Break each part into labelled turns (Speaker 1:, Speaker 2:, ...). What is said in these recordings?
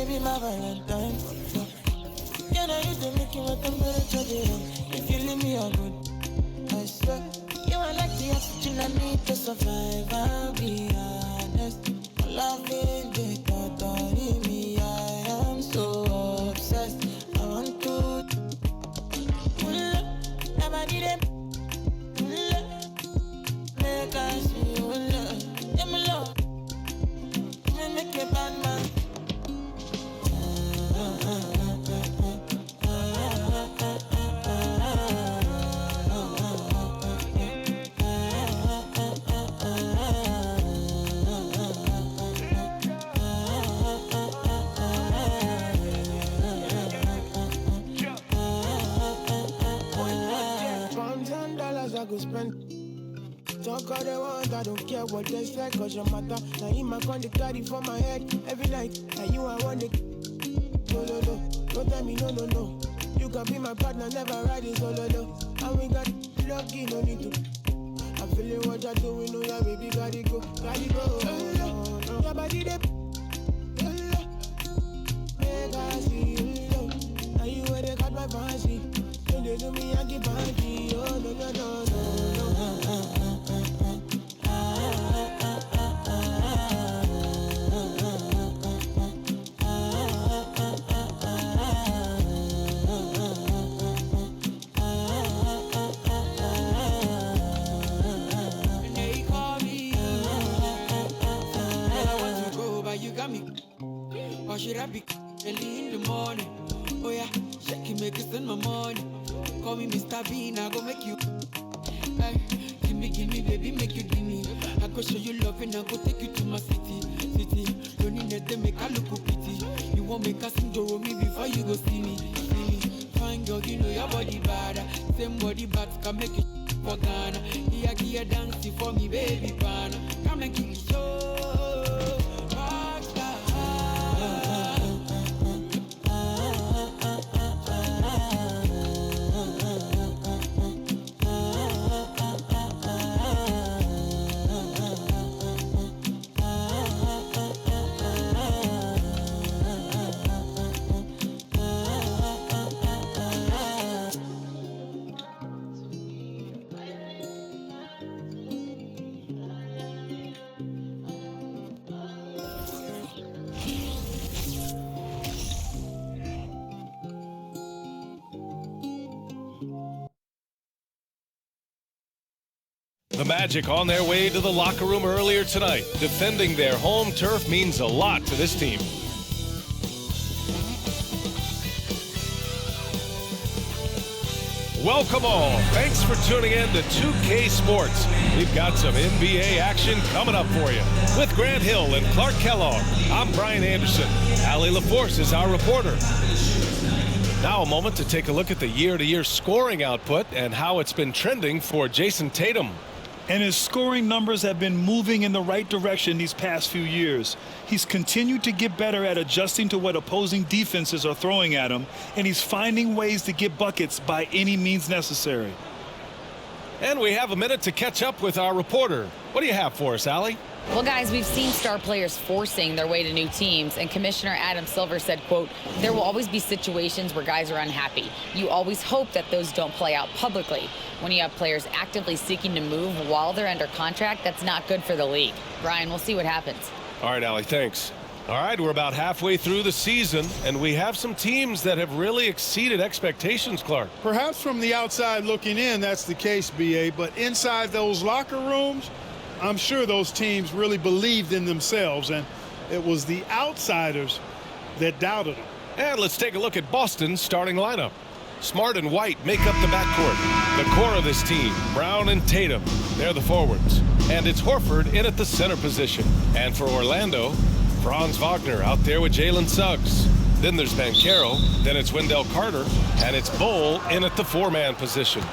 Speaker 1: baby, my Valentine. Can I use the making with temperature there? If you leave me a good, I swear. You are like the oxygen I need to survive, I'll be honest. Loving the thought of me, I am so obsessed. I want to never need it. Make us see love. Yeah, my love. Make me bad man. I go spend. Talk all they want, I don't care what they say, cause your matter. Now in my con, they carry for my head every night. And you, I want it. No, no, no. Don't tell me no, no, no. You can be my partner, never riding solo, no. And we got lucky, no need to. I'm feeling what you're doing, oh yeah, baby, gotta go, gotta go. Your body, they. Make I see you, now you where they got my fancy. When they do me, I give banky. Oh, no, no, no, no. They call me. I want to go, but you got me. Or should I be early in the morning? Oh yeah, shake it, make it spend my money. Call me Mr. Bean, I go make you. Hey, give me, baby, make you give me. I go show you love and I go take you to my city. Don't need to make I look pity. You won't make us enjoy me before you go see me. Fine girl, you know your body bad. Same body bad can make you for Ghana. Here, dance for me, baby, pana. Come and give me show.
Speaker 2: The Magic on their way to the locker room earlier tonight. Defending their home turf means a lot to this team. Welcome all. Thanks for tuning in to 2K Sports. We've got some NBA action coming up for you. With Grant Hill and Clark Kellogg, I'm Brian Anderson. Allie LaForce is our reporter. Now a moment to take a look at the year-to-year scoring output and how it's been trending for Jason Tatum.
Speaker 3: And his scoring numbers have been moving in the right direction these past few years. He's continued to get better at adjusting to what opposing defenses are throwing at him, and he's finding ways to get buckets by any means necessary.
Speaker 2: And we have a minute to catch up with our reporter. What do you have for us, Allie?
Speaker 4: Well, guys, we've seen star players forcing their way to new teams, and Commissioner Adam Silver said, quote, there will always be situations where guys are unhappy. You always hope that those don't play out publicly. When you have players actively seeking to move while they're under contract, that's not good for the league. Brian, we'll see what happens.
Speaker 2: All right, Allie, thanks. All right, we're about halfway through the season, and we have some teams that have really exceeded expectations, Clark.
Speaker 5: Perhaps from the outside looking in, that's the case, B.A., but inside those locker rooms, I'm sure those teams really believed in themselves, and it was the outsiders that doubted them.
Speaker 2: And let's take a look at Boston's starting lineup. Smart and White make up the backcourt. The core of this team, Brown and Tatum, they're the forwards. And it's Horford in at the center position. And for Orlando, Franz Wagner out there with Jalen Suggs. Then there's Banchero, then it's Wendell Carter, and it's Bull in at the four-man position.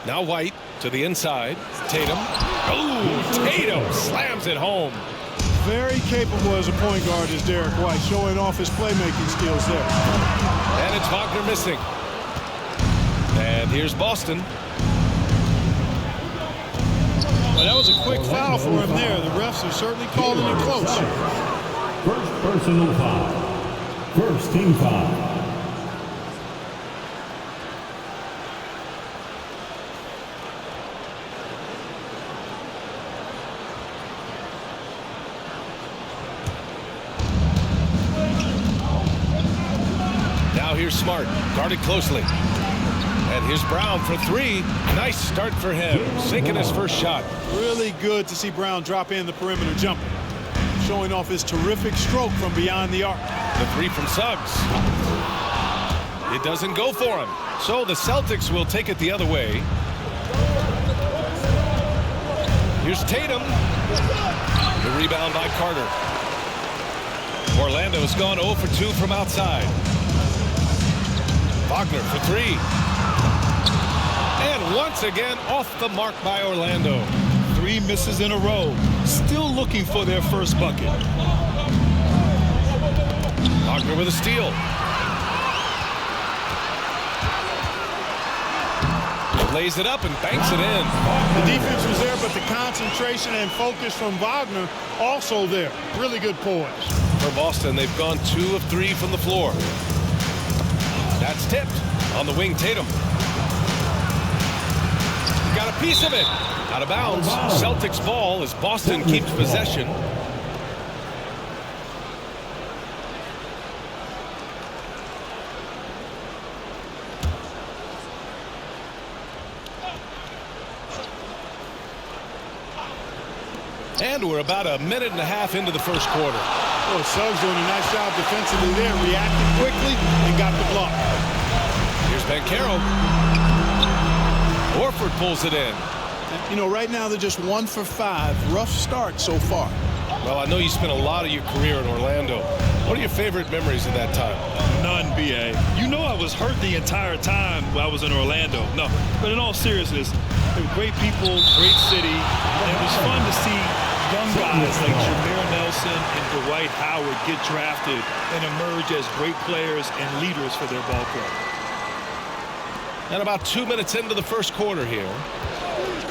Speaker 2: Now White to the inside. Tatum. Oh, Tatum slams it home.
Speaker 5: Very capable as a point guard is Derek White, showing off his playmaking skills there.
Speaker 2: And it's Wagner missing. And here's Boston.
Speaker 5: Well, that was a quick foul for him there. The refs are certainly calling it close.
Speaker 6: First personal foul. First team foul.
Speaker 2: Now here's Smart, guarded closely. And here's Brown for three. Nice start for him, sinking his first shot.
Speaker 5: Really good to see Brown drop in the perimeter jumper, showing off his terrific stroke from beyond the arc.
Speaker 2: The three from Suggs. It doesn't go for him. So the Celtics will take it the other way. Here's Tatum. The rebound by Carter. Orlando's gone 0 for 2 from outside. Wagner for three. And once again off the mark by Orlando.
Speaker 3: 3 misses in a row. Still looking for their first bucket.
Speaker 2: Wagner with a steal. Lays it up and banks it in.
Speaker 5: The defense was there, but the concentration and focus from Wagner also there. Really good poise.
Speaker 2: For Boston, they've gone 2 of 3 from the floor. That's tipped on the wing. Tatum got a piece of it. Out of bounds. Celtics ball as Boston keeps possession. And we're about a minute and a half into the first quarter.
Speaker 5: Oh, Suggs doing a nice job defensively there, reacted quickly and got the block.
Speaker 2: Here's Banchero. Horford pulls it in.
Speaker 5: You know, right now they're just 1 for 5. Rough start so far.
Speaker 2: Well, I know you spent a lot of your career in Orlando. What are your favorite memories of that time?
Speaker 3: None, B.A. You know I was hurt the entire time while I was in Orlando. No, but in all seriousness, they were great people, great city, and it was fun to see young guys like Jameer Nelson and Dwight Howard get drafted and emerge as great players and leaders for their ball club.
Speaker 2: And about 2 minutes into the first quarter here.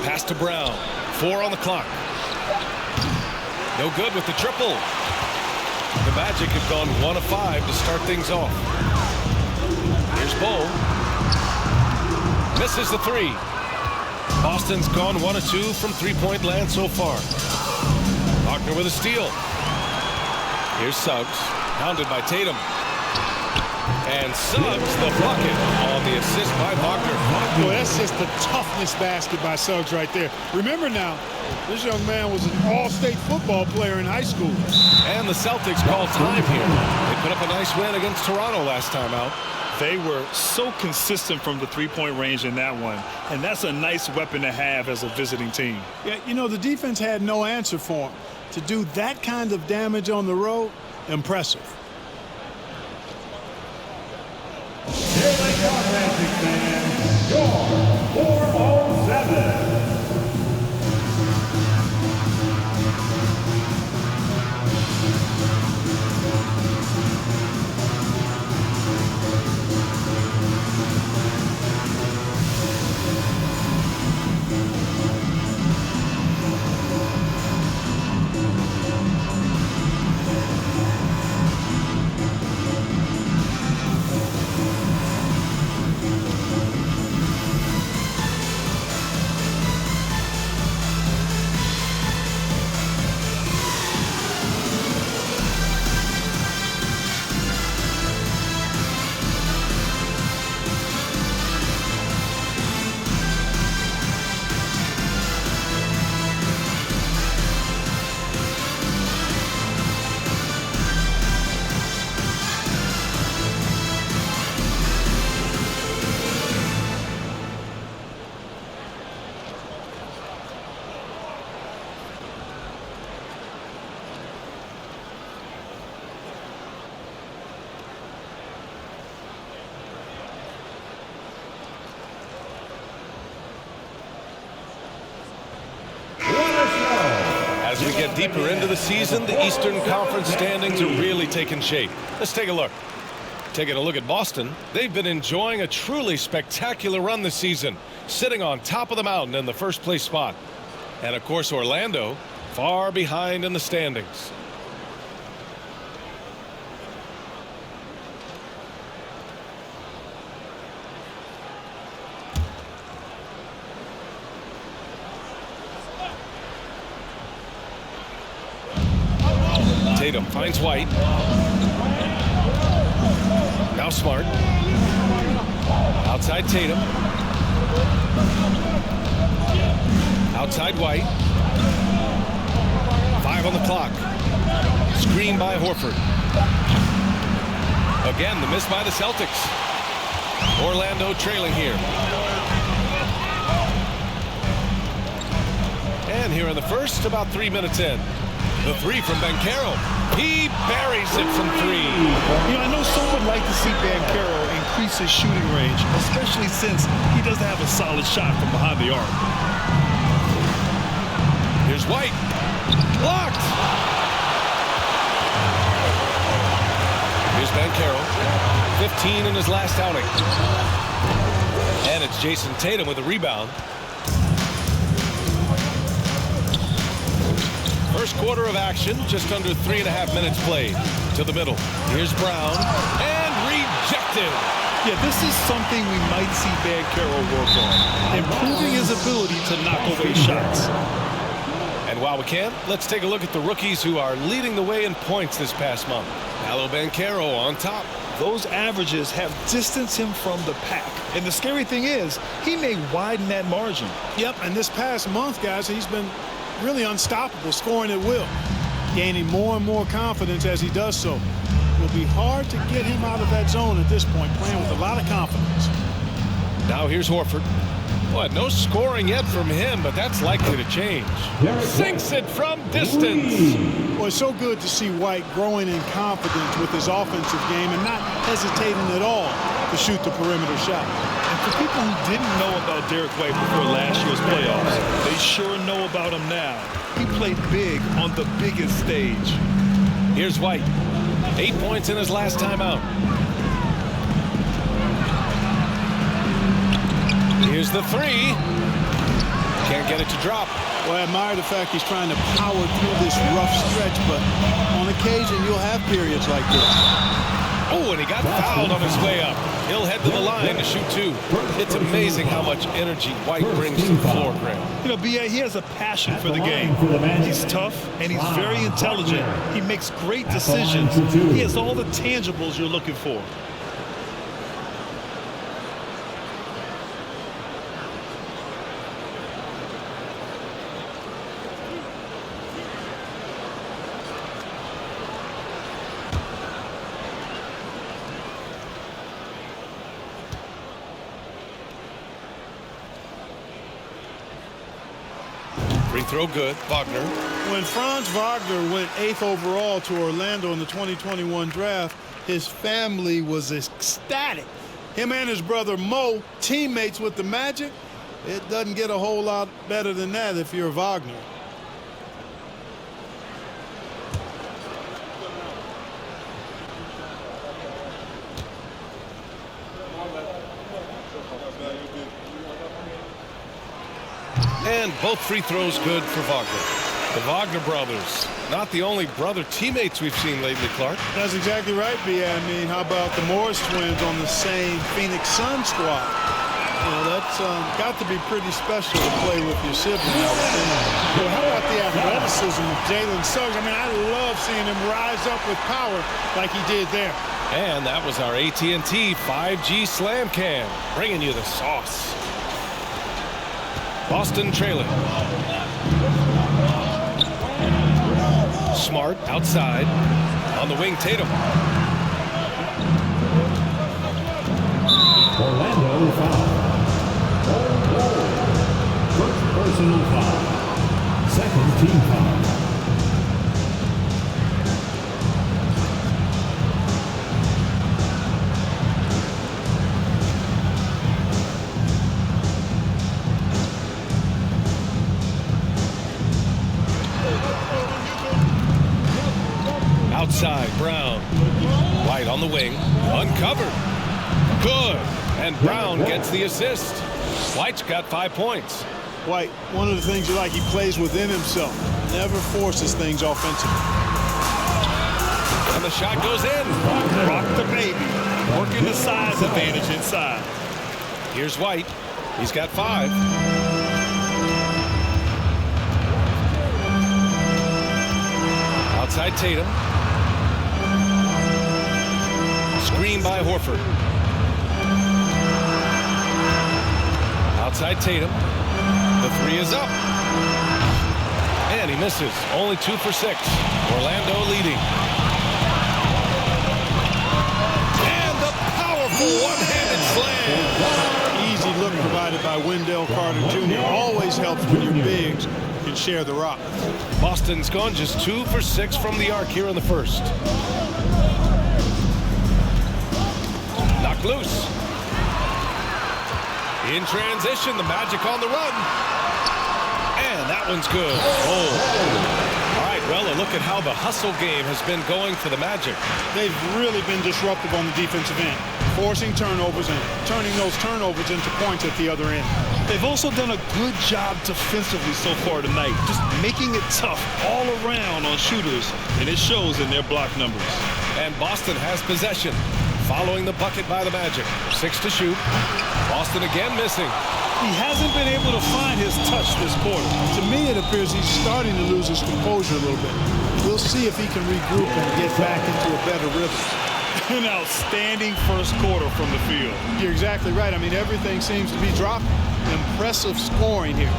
Speaker 2: Pass to Brown. 4 on the clock. No good with the triple. The Magic have gone 1 of 5 to start things off. Here's Bull. Misses the 3. Boston's gone 1 of 2 from three-point land so far. Wagner with a steal. Here's Suggs, hounded by Tatum. And Suggs the bucket on the assist by Wagner.
Speaker 5: Boy, that's just the toughness basket by Suggs right there. Remember now, this young man was an all-state football player in high school.
Speaker 2: And the Celtics call time here. They put up a nice win against Toronto last time out.
Speaker 3: They were so consistent from the three-point range in that one, and that's a nice weapon to have as a visiting team.
Speaker 5: Yeah, you know, the defense had no answer for him. To do that kind of damage on the road, impressive.
Speaker 6: Jalen Magic fans, your 407.
Speaker 2: As we get deeper into the season, the Eastern Conference standings are really taking shape. Let's take a look. Taking a look at Boston, they've been enjoying a truly spectacular run this season, sitting on top of the mountain in the first place spot. And of course, Orlando far behind in the standings. Tatum finds White. Now Smart. Outside Tatum. Outside White. 5 on the clock. Screen by Horford. Again, the miss by the Celtics. Orlando trailing here. And here in the first, about 3 minutes in. The three from Banchero. He buries it from 3.
Speaker 3: You know, I know some would like to see Banchero increase his shooting range, especially since he doesn't have a solid shot from behind the arc.
Speaker 2: Here's White. Blocked. Here's Banchero. 15 in his last outing. And it's Jason Tatum with a rebound. First quarter of action, just under 3.5 minutes played. To the middle. Here's Brown. And rejected.
Speaker 3: Yeah, this is something we might see Banchero work on. Improving his ability to knock away shots.
Speaker 2: And while we can, let's take a look at the rookies who are leading the way in points this past month. Paolo Banchero on top.
Speaker 3: Those averages have distanced him from the pack. And the scary thing is, he may widen that margin.
Speaker 5: Yep, and this past month, guys, he's been really unstoppable, scoring at will, gaining more and more confidence as he does so. It will be hard to get him out of that zone at this point, playing with a lot of confidence.
Speaker 2: Now here's Horford. Boy, no scoring yet from him, but that's likely to change. Sinks it from distance.
Speaker 5: Well, it's so good to see White growing in confidence with his offensive game and not hesitating at all to shoot the perimeter shot.
Speaker 3: And for people who didn't know about Derek White before last year's playoffs, they sure know about him now. He played big on the biggest stage.
Speaker 2: Here's White. 8 points in his last time out. Here's the 3. Can't get it to drop.
Speaker 5: Well, I admire the fact he's trying to power through this rough stretch, but on occasion you'll have periods like this.
Speaker 2: Oh, and he got fouled on his way up. He'll head to the line to shoot 2. It's amazing how much energy White brings to the floor, Greg.
Speaker 3: You know, B.A., he has a passion for the game. He's tough, and he's very intelligent. He makes great decisions. He has all the tangibles you're looking for.
Speaker 2: Free throw good. Wagner.
Speaker 5: When Franz Wagner went 8th overall to Orlando in the 2021 draft, his family was ecstatic. Him and his brother Mo, teammates with the Magic. It doesn't get a whole lot better than that if you're Wagner.
Speaker 2: And both free throws good for Wagner. The Wagner brothers, not the only brother teammates we've seen lately, Clark.
Speaker 5: That's exactly right, B.A. I mean, how about the Morris twins on the same Phoenix Suns squad? You know, that's got to be pretty special to play with your sibling. Well, how about the athleticism of Jalen Suggs? I mean, I love seeing him rise up with power like he did there.
Speaker 2: And that was our AT&T 5G Slam Cam, bringing you the sauce. Boston trailing. Smart outside. On the wing, Tatum.
Speaker 6: Orlando foul. First personal foul. Second team foul.
Speaker 2: Outside, Brown. White on the wing. Uncovered. Good. And Brown gets the assist. White's got 5 points.
Speaker 5: White, one of the things you like, he plays within himself. Never forces things offensively.
Speaker 2: And the shot goes in.
Speaker 3: Rock the baby. Working the size advantage inside.
Speaker 2: Here's White. He's got 5. Outside Tatum. Screen by Horford. Outside Tatum. The 3 is up. And he misses. Only 2 for 6. Orlando leading. And the powerful one-handed slam.
Speaker 5: Easy look provided by Wendell Carter Jr. Always helps when your bigs can share the rock.
Speaker 2: Boston's gone just 2 for 6 from the arc here in the first. Knocked loose. In transition, the Magic on the run. And that one's good. Oh. All right, well, a look at how the hustle game has been going for the Magic.
Speaker 5: They've really been disruptive on the defensive end, forcing turnovers and turning those turnovers into points at the other end.
Speaker 3: They've also done a good job defensively so far tonight, just making it tough all around on shooters, and it shows in their block numbers.
Speaker 2: And Boston has possession, following the bucket by the Magic. 6 to shoot. Boston again missing.
Speaker 3: He hasn't been able to find his touch this quarter.
Speaker 5: To me, it appears he's starting to lose his composure a little bit. We'll see if he can regroup and get back into a better rhythm.
Speaker 3: An outstanding first quarter from the field.
Speaker 5: You're exactly right. I mean, everything seems to be dropping. Impressive scoring here.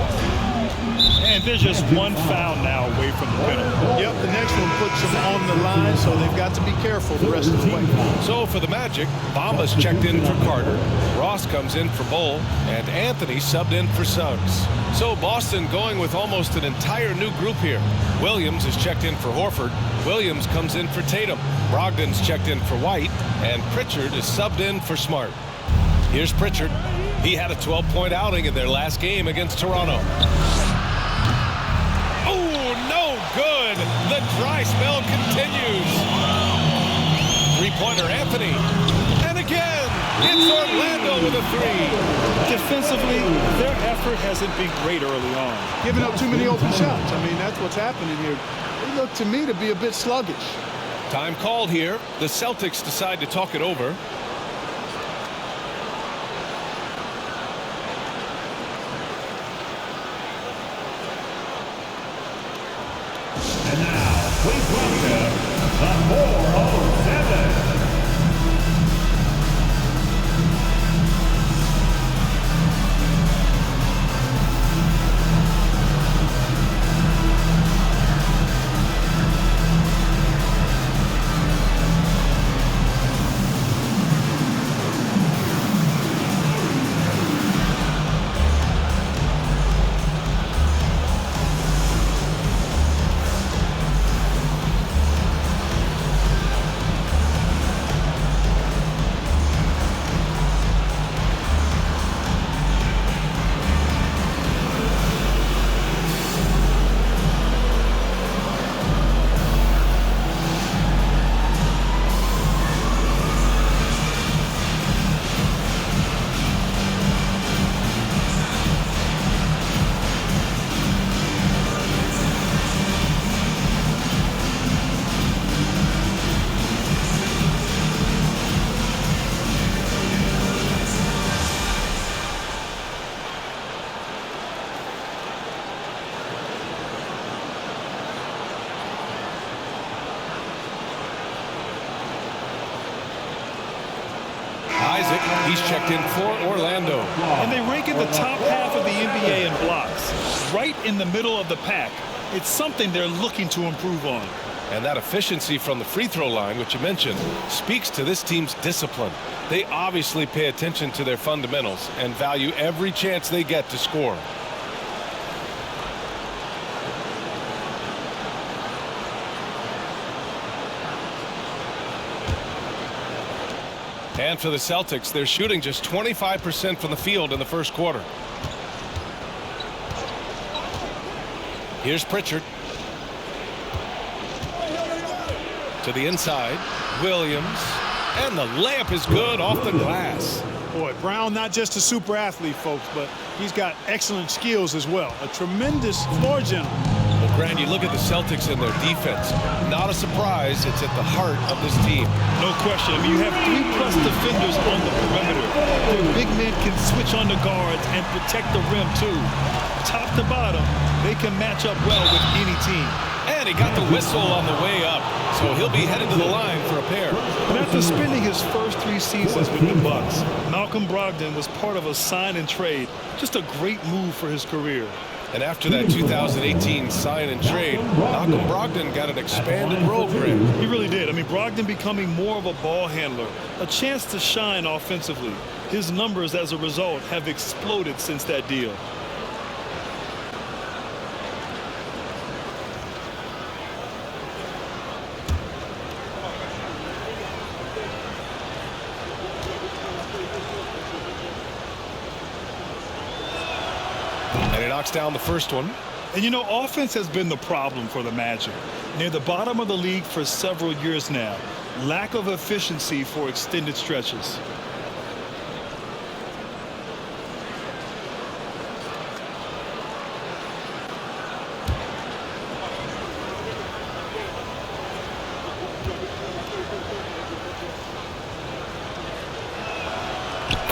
Speaker 3: And there's just one foul now away from the penalty.
Speaker 5: Yep, the next one puts them on the line, so they've got to be careful the rest of the way.
Speaker 2: So for the Magic, Bamba's checked in for Carter. Ross comes in for Bull, and Anthony subbed in for Suggs. So Boston going with almost an entire new group here. Williams is checked in for Horford. Williams comes in for Tatum. Brogdon's checked in for White, and Pritchard is subbed in for Smart. Here's Pritchard. He had a 12-point outing in their last game against Toronto. Oh, no good. The dry spell continues. Three-pointer Anthony. And again, it's Orlando with a 3.
Speaker 3: Defensively, their effort hasn't been great early on.
Speaker 5: Giving up too many open shots. I mean, that's what's happening here. They look to me to be a bit sluggish.
Speaker 2: Time called here. The Celtics decide to talk it over.
Speaker 6: And now, please welcome the 407.
Speaker 2: He's checked in for Orlando.
Speaker 3: And they rank in the top half of the NBA in blocks, right in the middle of the pack. It's something they're looking to improve on.
Speaker 2: And that efficiency from the free throw line, which you mentioned, speaks to this team's discipline. They obviously pay attention to their fundamentals and value every chance they get to score. And for the Celtics, they're shooting just 25% from the field in the first quarter. Here's Pritchard. To the inside. Williams. And the layup is good off the glass.
Speaker 5: Boy, Brown not just a super athlete, folks, but He's got excellent skills as well. A tremendous floor general.
Speaker 2: Well, Grant, you look at the Celtics and their defense. Not a surprise. It's at the heart of this team.
Speaker 3: No question. I mean, you have 3+ defenders on the perimeter. Their big men can switch on the guards and protect the rim, too. Top to bottom, they can match up well with any team.
Speaker 2: And he got the whistle on the way up, so he'll be headed to the line for a pair.
Speaker 3: And after spending his first 3 seasons with the Bucks, Malcolm Brogdon was part of a sign and trade. Just a great move for his career.
Speaker 2: And after that 2018 sign and trade, Malcolm Brogdon got an expanded role, Grant.
Speaker 3: He really did. I mean, Brogdon becoming more of a ball handler, a chance to shine offensively. His numbers as a result have exploded since that deal.
Speaker 2: And he knocks down the first one.
Speaker 3: And you know, offense has been the problem for the Magic. Near the bottom of the league for several years now. Lack of efficiency for extended stretches.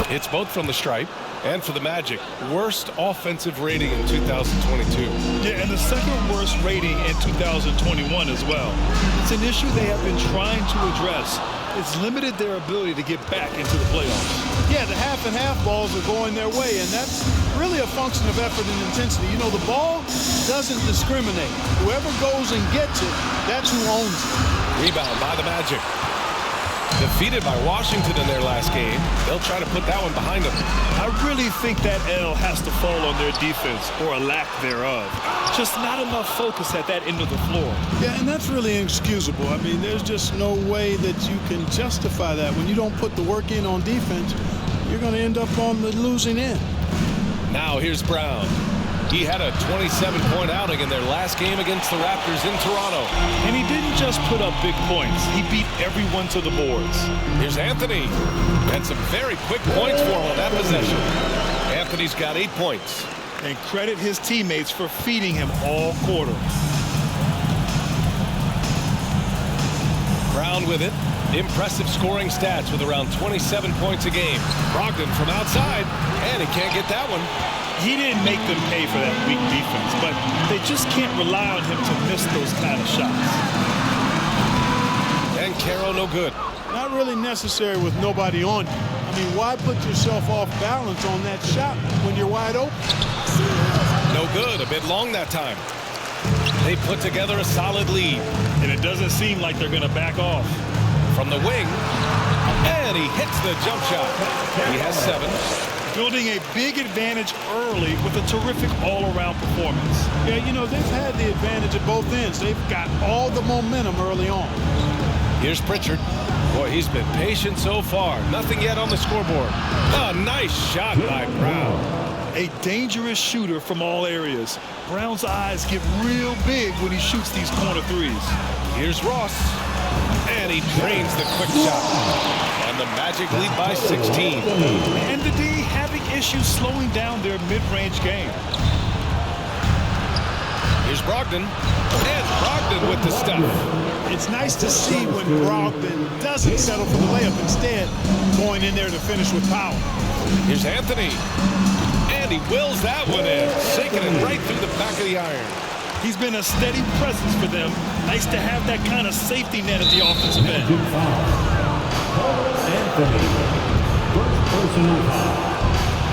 Speaker 2: Hits both from the stripe. And for the Magic, worst offensive rating in 2022.
Speaker 3: Yeah, and the second worst rating in 2021 as well. It's an issue they have been trying to address. It's limited their ability to get back into the playoffs.
Speaker 5: Yeah, the half and half balls are going their way, and that's really a function of effort and intensity. You know, the ball doesn't discriminate. Whoever goes and gets it, that's who owns it.
Speaker 2: Rebound by the Magic. Defeated by Washington in their last game, they'll try to put that one behind them.
Speaker 3: I really think that L has to fall on their defense, or a lack thereof. Just not enough focus at that end of the floor.
Speaker 5: Yeah, and that's really inexcusable. I mean, there's just no way that you can justify that. When you don't put the work in on defense, you're going to end up on the losing end.
Speaker 2: Now here's Brown. He had a 27-point outing in their last game against the Raptors in Toronto.
Speaker 3: And he didn't just put up big points. He beat everyone to the boards.
Speaker 2: Here's Anthony. And some very quick points for him on that possession. Anthony's got 8 points.
Speaker 3: And credit his teammates for feeding him all quarter.
Speaker 2: Brown with it. Impressive scoring stats with around 27 points a game. Brogdon from outside, and he can't get that one.
Speaker 3: He didn't make them pay for that weak defense, but they just can't rely on him to miss those kind of shots.
Speaker 2: And Carroll no good.
Speaker 5: Not really necessary with nobody on you. I mean, why put yourself off balance on that shot when you're wide open?
Speaker 2: No good. A bit long that time. They put together a solid lead.
Speaker 3: And it doesn't seem like they're going to back off.
Speaker 2: From the wing, and he hits the jump shot. He has 7.
Speaker 3: Building a big advantage early with a terrific all-around performance.
Speaker 5: Yeah, you know, they've had the advantage at both ends. They've got all the momentum early on.
Speaker 2: Here's Pritchard. Boy, he's been patient so far. Nothing yet on the scoreboard. A nice shot by Brown.
Speaker 3: A dangerous shooter from all areas. Brown's eyes get real big when he shoots these corner threes.
Speaker 2: Here's Ross. And he drains the quick shot. And the Magic lead by 16.
Speaker 3: And the D having issues slowing down their mid-range game.
Speaker 2: Here's Brogdon. And Brogdon with the stuff.
Speaker 5: It's nice to see when Brogdon doesn't settle for the layup, instead going in there to finish with power.
Speaker 2: Here's Anthony. And he wills that one in, sinking it right through the back of the iron.
Speaker 3: He's been a steady presence for them. Nice to have that kind of safety net at the offensive end.
Speaker 6: Anthony. First personal foul.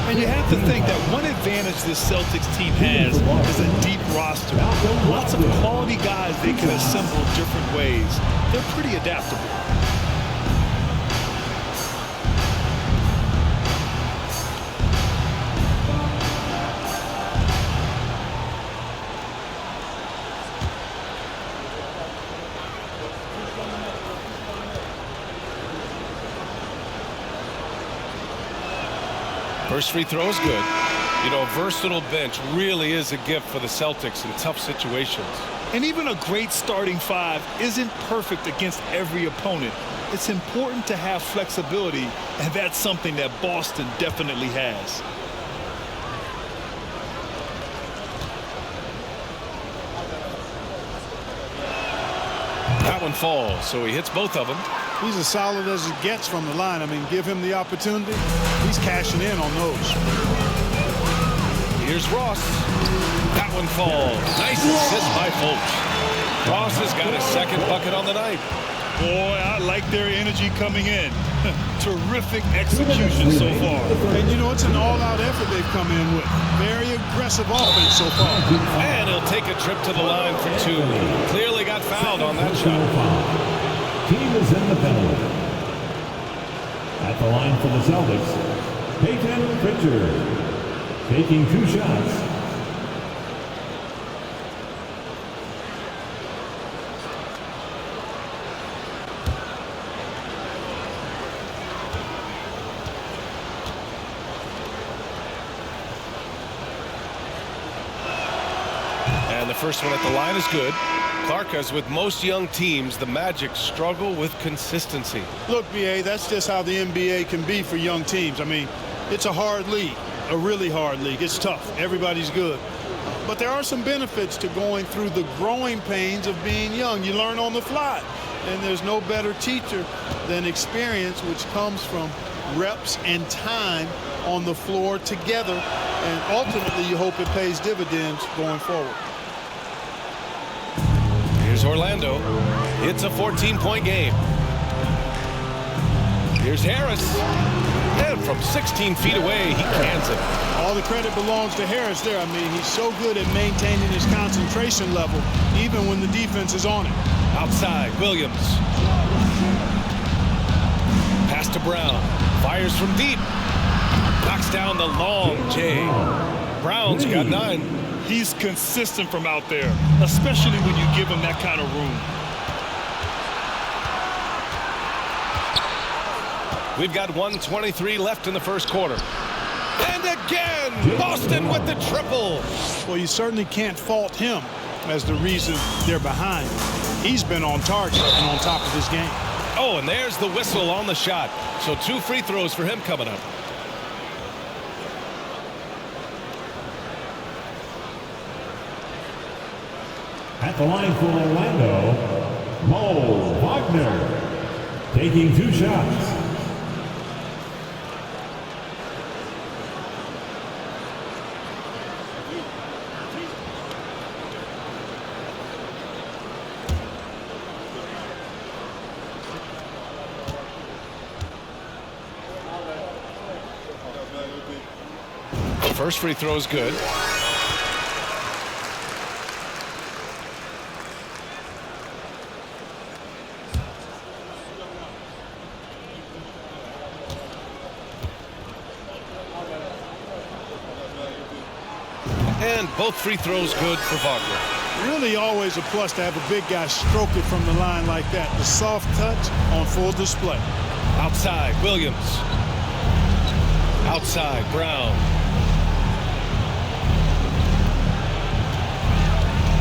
Speaker 3: And you have to think that one advantage this Celtics team has is a deep roster. Lots of quality guys they can assemble different ways. They're pretty adaptable.
Speaker 2: First free throw is good. You know, a versatile bench really is a gift for the Celtics in tough situations.
Speaker 3: And even a great starting 5 isn't perfect against every opponent. It's important to have flexibility, and that's something that Boston definitely has.
Speaker 2: That one falls, so he hits both of them.
Speaker 5: He's as solid as it gets from the line. I mean, give him the opportunity. He's cashing in on those.
Speaker 2: Here's Ross. That one falls. Nice assist by Fultz. Ross has got his second bucket on the night.
Speaker 3: Boy, I like their energy coming in. Terrific execution so far.
Speaker 5: And you know, it's an all-out effort they've come in with. Very aggressive offense so far.
Speaker 2: And he'll take a trip to the line for two. Clearly got fouled on that shot.
Speaker 6: Team is in the penalty. At the line for the Celtics, Peyton Pritchard, taking 2 shots.
Speaker 2: And the first one at the line is good. Clark, as with most young teams, the Magic struggle with consistency.
Speaker 5: Look, B.A., that's just how the NBA can be for young teams. I mean, it's a hard league, a really hard league. It's tough. Everybody's good. But there are some benefits to going through the growing pains of being young. You learn on the fly. And there's no better teacher than experience, which comes from reps and time on the floor together. And ultimately, you hope it pays dividends going forward.
Speaker 2: Here's Orlando. It's a 14-point game. Here's Harris. And from 16 feet away, he cans it.
Speaker 5: All the credit belongs to Harris there. I mean, he's so good at maintaining his concentration level, even when the defense is on him.
Speaker 2: Outside, Williams. Pass to Brown. Fires from deep. Knocks down the long J. Brown's got 9.
Speaker 3: He's consistent from out there, especially when you give him that kind of room.
Speaker 2: We've got 1:23 left in the first quarter. And again, Boston with the triple.
Speaker 5: Well, you certainly can't fault him as the reason they're behind. He's been on target and on top of his game.
Speaker 2: Oh, and there's the whistle on the shot. So 2 free throws for him coming up.
Speaker 6: At the line for Orlando, Mo Wagner, taking 2 shots.
Speaker 2: The first free throw is good. And both free throws good for Wagner.
Speaker 5: Really always a plus to have a big guy stroke it from the line like that. The soft touch on full display.
Speaker 2: Outside, Williams. Outside, Brown.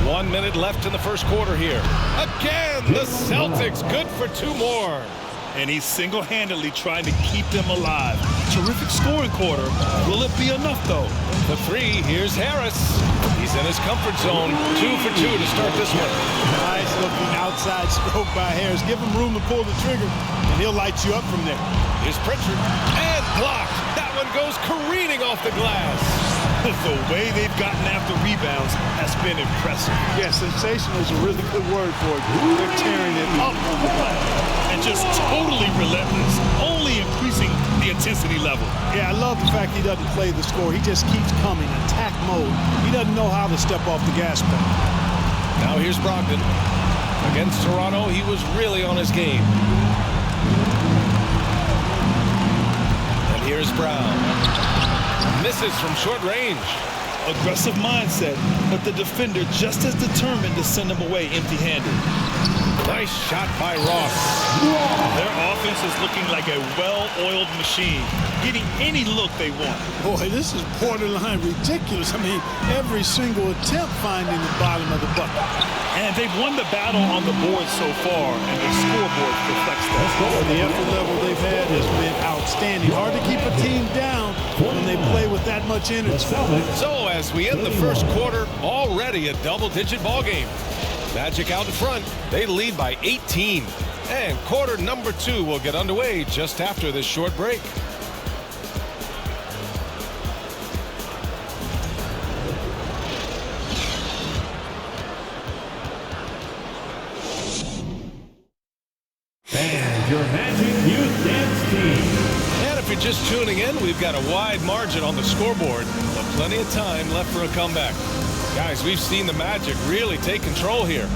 Speaker 2: 1 minute left in the first quarter here. Again, the Celtics good for 2 more.
Speaker 3: And he's single-handedly trying to keep them alive. Terrific scoring quarter. Will it be enough, though?
Speaker 2: The 3, here's Harris. He's in his comfort zone. 2 for 2 to start this one.
Speaker 5: Nice looking outside stroke by Harris. Give him room to pull the trigger, and he'll light you up from there.
Speaker 2: Here's Pritchard. And blocked. That one goes careening off the glass.
Speaker 3: The way they've gotten after rebounds has been impressive.
Speaker 5: Yeah, sensational is a really good word for it. They're tearing it up on the glass.
Speaker 3: And just totally relentless, only increasing the intensity level.
Speaker 5: Yeah, I love the fact he doesn't play the score. He just keeps coming, attack mode. He doesn't know how to step off the gas pedal.
Speaker 2: Now here's Brogdon. Against Toronto, he was really on his game. And here's Brown. Misses from short range.
Speaker 3: Aggressive mindset, but the defender just as determined to send him away empty-handed.
Speaker 2: Nice shot by Ross.
Speaker 3: Their offense is looking like a well-oiled machine, getting any look they want.
Speaker 5: Boy, this is borderline ridiculous. I mean, every single attempt finding the bottom of the bucket.
Speaker 3: And they've won the battle on the board so far, and their scoreboard reflects that.
Speaker 5: The effort level they've had has been outstanding. Hard to keep a team down when they play with that much energy.
Speaker 2: So as we end the first quarter, already a double-digit ball game. Magic out in front. They lead by 18. And quarter number 2 will get underway just after this short break.
Speaker 6: And your Magic Youth Dance Team.
Speaker 2: And if you're just tuning in, we've got a wide margin on the scoreboard, but plenty of time left for a comeback. Guys, we've seen the Magic really take control here.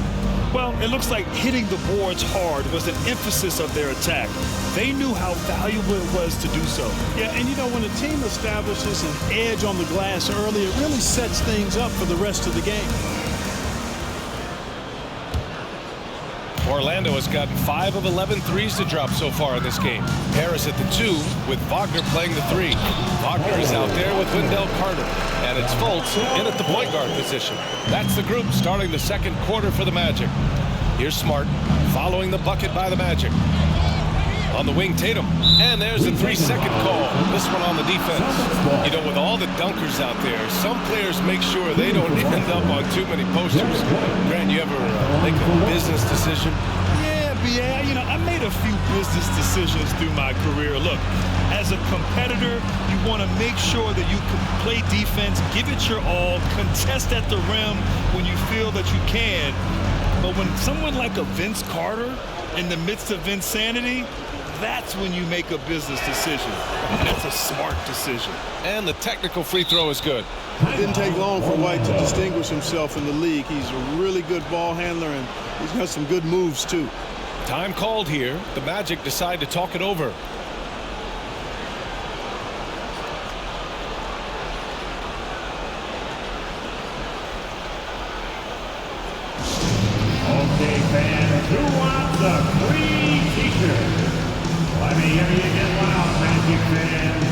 Speaker 3: Well, it looks like hitting the boards hard was an emphasis of their attack. They knew how valuable it was to do so.
Speaker 5: Yeah, and you know, when a team establishes an edge on the glass early, it really sets things up for the rest of the game.
Speaker 2: Orlando has gotten 5 of 11 threes to drop so far in this game. Harris at the 2 with Wagner playing the 3. Wagner is out there with Wendell Carter. And it's Fultz in at the point guard position. That's the group starting the second quarter for the Magic. Here's Smart following the bucket by the Magic. On the wing, Tatum. And there's a 3-second call. This one on the defense. You know, with all the dunkers out there, some players make sure they don't end up on too many posters. Grant, you ever make a business decision?
Speaker 3: Yeah, you know, I made a few business decisions through my career. Look, as a competitor, you want to make sure that you can play defense, give it your all, contest at the rim when you feel that you can. But when someone like a Vince Carter in the midst of insanity, that's when you make a business decision. And that's a smart decision.
Speaker 2: And the technical free throw is good.
Speaker 5: It didn't take long for White to distinguish himself in the league. He's a really good ball handler, and he's got some good moves, too.
Speaker 2: Time called here. The Magic decide to talk it over.
Speaker 6: Okay, fans, who wants a free t-shirt? Let me hear you get one out, Magic fans.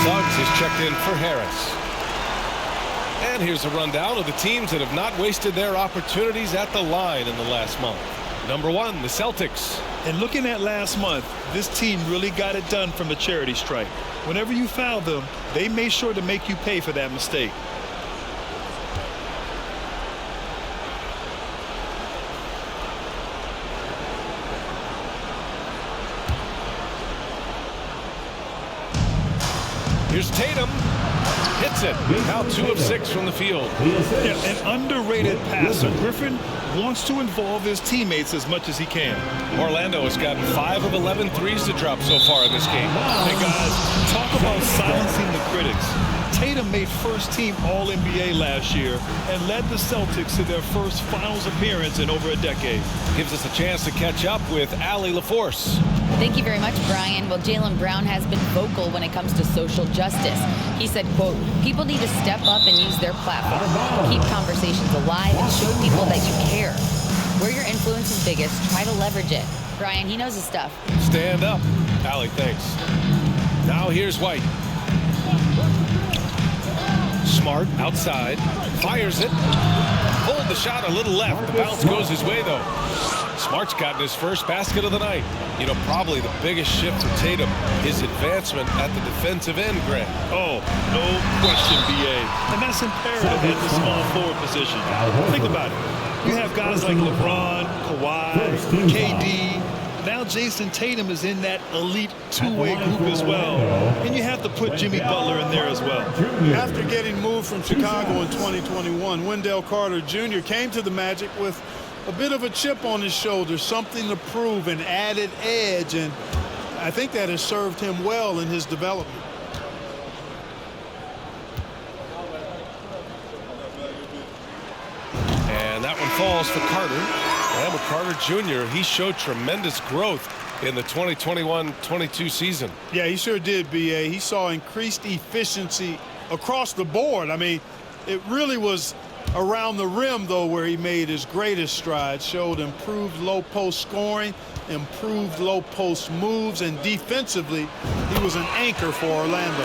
Speaker 2: Suggs is checked in for Harris. And here's a rundown of the teams that have not wasted their opportunities at the line in the last month. Number 1, the Celtics.
Speaker 3: And looking at last month, this team really got it done from the charity stripe. Whenever you foul them, they made sure to make you pay for that mistake.
Speaker 2: Here's Tatum. Hits it. Now 2 of 6 from the field.
Speaker 3: Yeah, an underrated passer. Griffin wants to involve his teammates as much as he can.
Speaker 2: Orlando has gotten 5 of 11 threes to drop so far in this game.
Speaker 3: Hey guys, talk about silencing the critics. Tatum made first-team All-NBA last year and led the Celtics to their first finals appearance in over a decade.
Speaker 2: Gives us a chance to catch up with Allie LaForce.
Speaker 4: Thank you very much, Brian. Well, Jalen Brown has been vocal when it comes to social justice. He said, quote, people need to step up and use their platform. Keep conversations alive and show people that you care. Where your influence is biggest, try to leverage it. Brian, he knows his stuff.
Speaker 2: Stand up. Allie, thanks. Now here's White. Smart outside. Fires it. Pulled the shot a little left. The bounce goes his way, though. Smart's gotten his first basket of the night. You know, probably the biggest shift for Tatum, his advancement at the defensive end, Grant.
Speaker 3: Oh, no question, B.A. And that's imperative at the small forward position. Think about it. You have guys like LeBron, Kawhi, KD. Now Jason Tatum is in that elite two-way group as well. And you have to put Jimmy Butler in there as well.
Speaker 5: After getting moved from Chicago in 2021, Wendell Carter Jr. came to the Magic with a bit of a chip on his shoulder, something to prove, an added edge, and I think that has served him well in his development.
Speaker 2: And that one falls for Carter. And with Carter Jr., he showed tremendous growth in the 2021-22 season.
Speaker 5: Yeah, he sure did, B.A. He saw increased efficiency across the board. I mean, it really was around the rim, though, where he made his greatest strides. Showed improved low post scoring, improved low post moves, and defensively, he was an anchor for Orlando.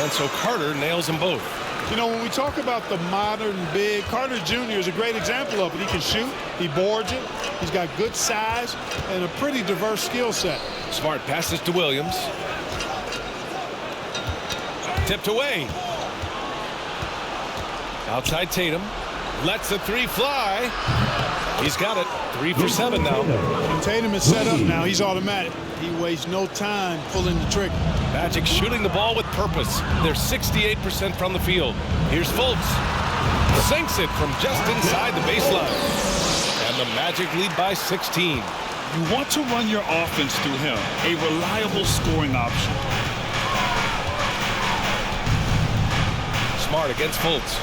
Speaker 2: And so Carter nails them both.
Speaker 5: You know, when we talk about the modern big, Carter Jr. is a great example of it. He can shoot, he boards it, he's got good size, and a pretty diverse skill set.
Speaker 2: Smart passes to Williams. Tipped away. Outside Tatum. Lets the three fly. He's got it. 3 for 7 now.
Speaker 5: And Tatum is set up now. He's automatic. He wastes no time pulling the trigger.
Speaker 2: Magic shooting the ball with purpose. They're 68% from the field. Here's Fultz. Sinks it from just inside the baseline. And the Magic lead by 16.
Speaker 3: You want to run your offense through him, a reliable scoring option.
Speaker 2: Smart against Fultz.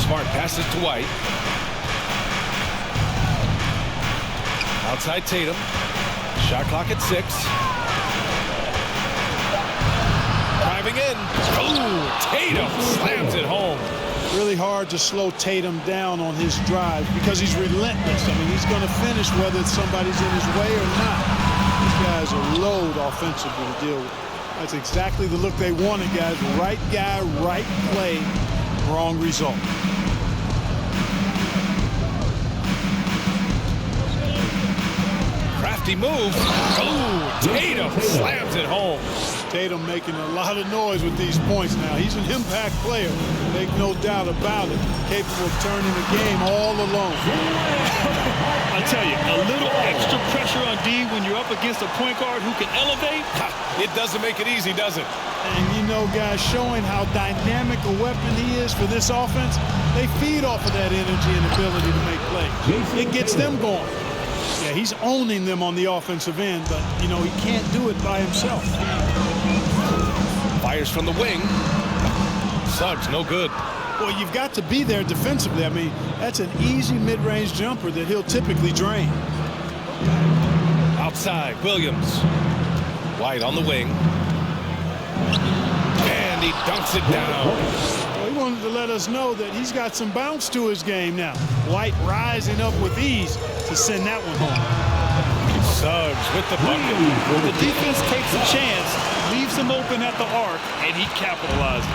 Speaker 2: Smart passes to White. Outside Tatum. Shot clock at 6. Driving in. Oh, Tatum slams it home.
Speaker 5: Really hard to slow Tatum down on his drive because he's relentless. I mean, he's going to finish whether somebody's in his way or not. These guys are load offensively to deal with. That's exactly the look they wanted, guys. Right guy, right play, wrong result.
Speaker 2: Crafty move. Oh, Tatum slams it home.
Speaker 5: Tatum making a lot of noise with these points now. He's an impact player, make no doubt about it. Capable of turning the game all alone.
Speaker 3: I tell you, a little extra pressure on D when you're up against a point guard who can elevate.
Speaker 2: It doesn't make it easy, does it?
Speaker 5: And you know, guys, showing how dynamic a weapon he is for this offense, they feed off of that energy and ability to make plays. It gets them going. Yeah, he's owning them on the offensive end, but, you know, he can't do it by himself.
Speaker 2: Fires from the wing. Suggs, no good.
Speaker 5: Well, you've got to be there defensively. I mean, that's an easy mid-range jumper that he'll typically drain.
Speaker 2: Outside, Williams. White on the wing. And he dunks it down.
Speaker 5: Well, he wanted to let us know that he's got some bounce to his game now. White rising up with ease to send that one home.
Speaker 2: Suggs with the bucket.
Speaker 3: The defense takes a chance, leaves him open at the arc, and he capitalizes.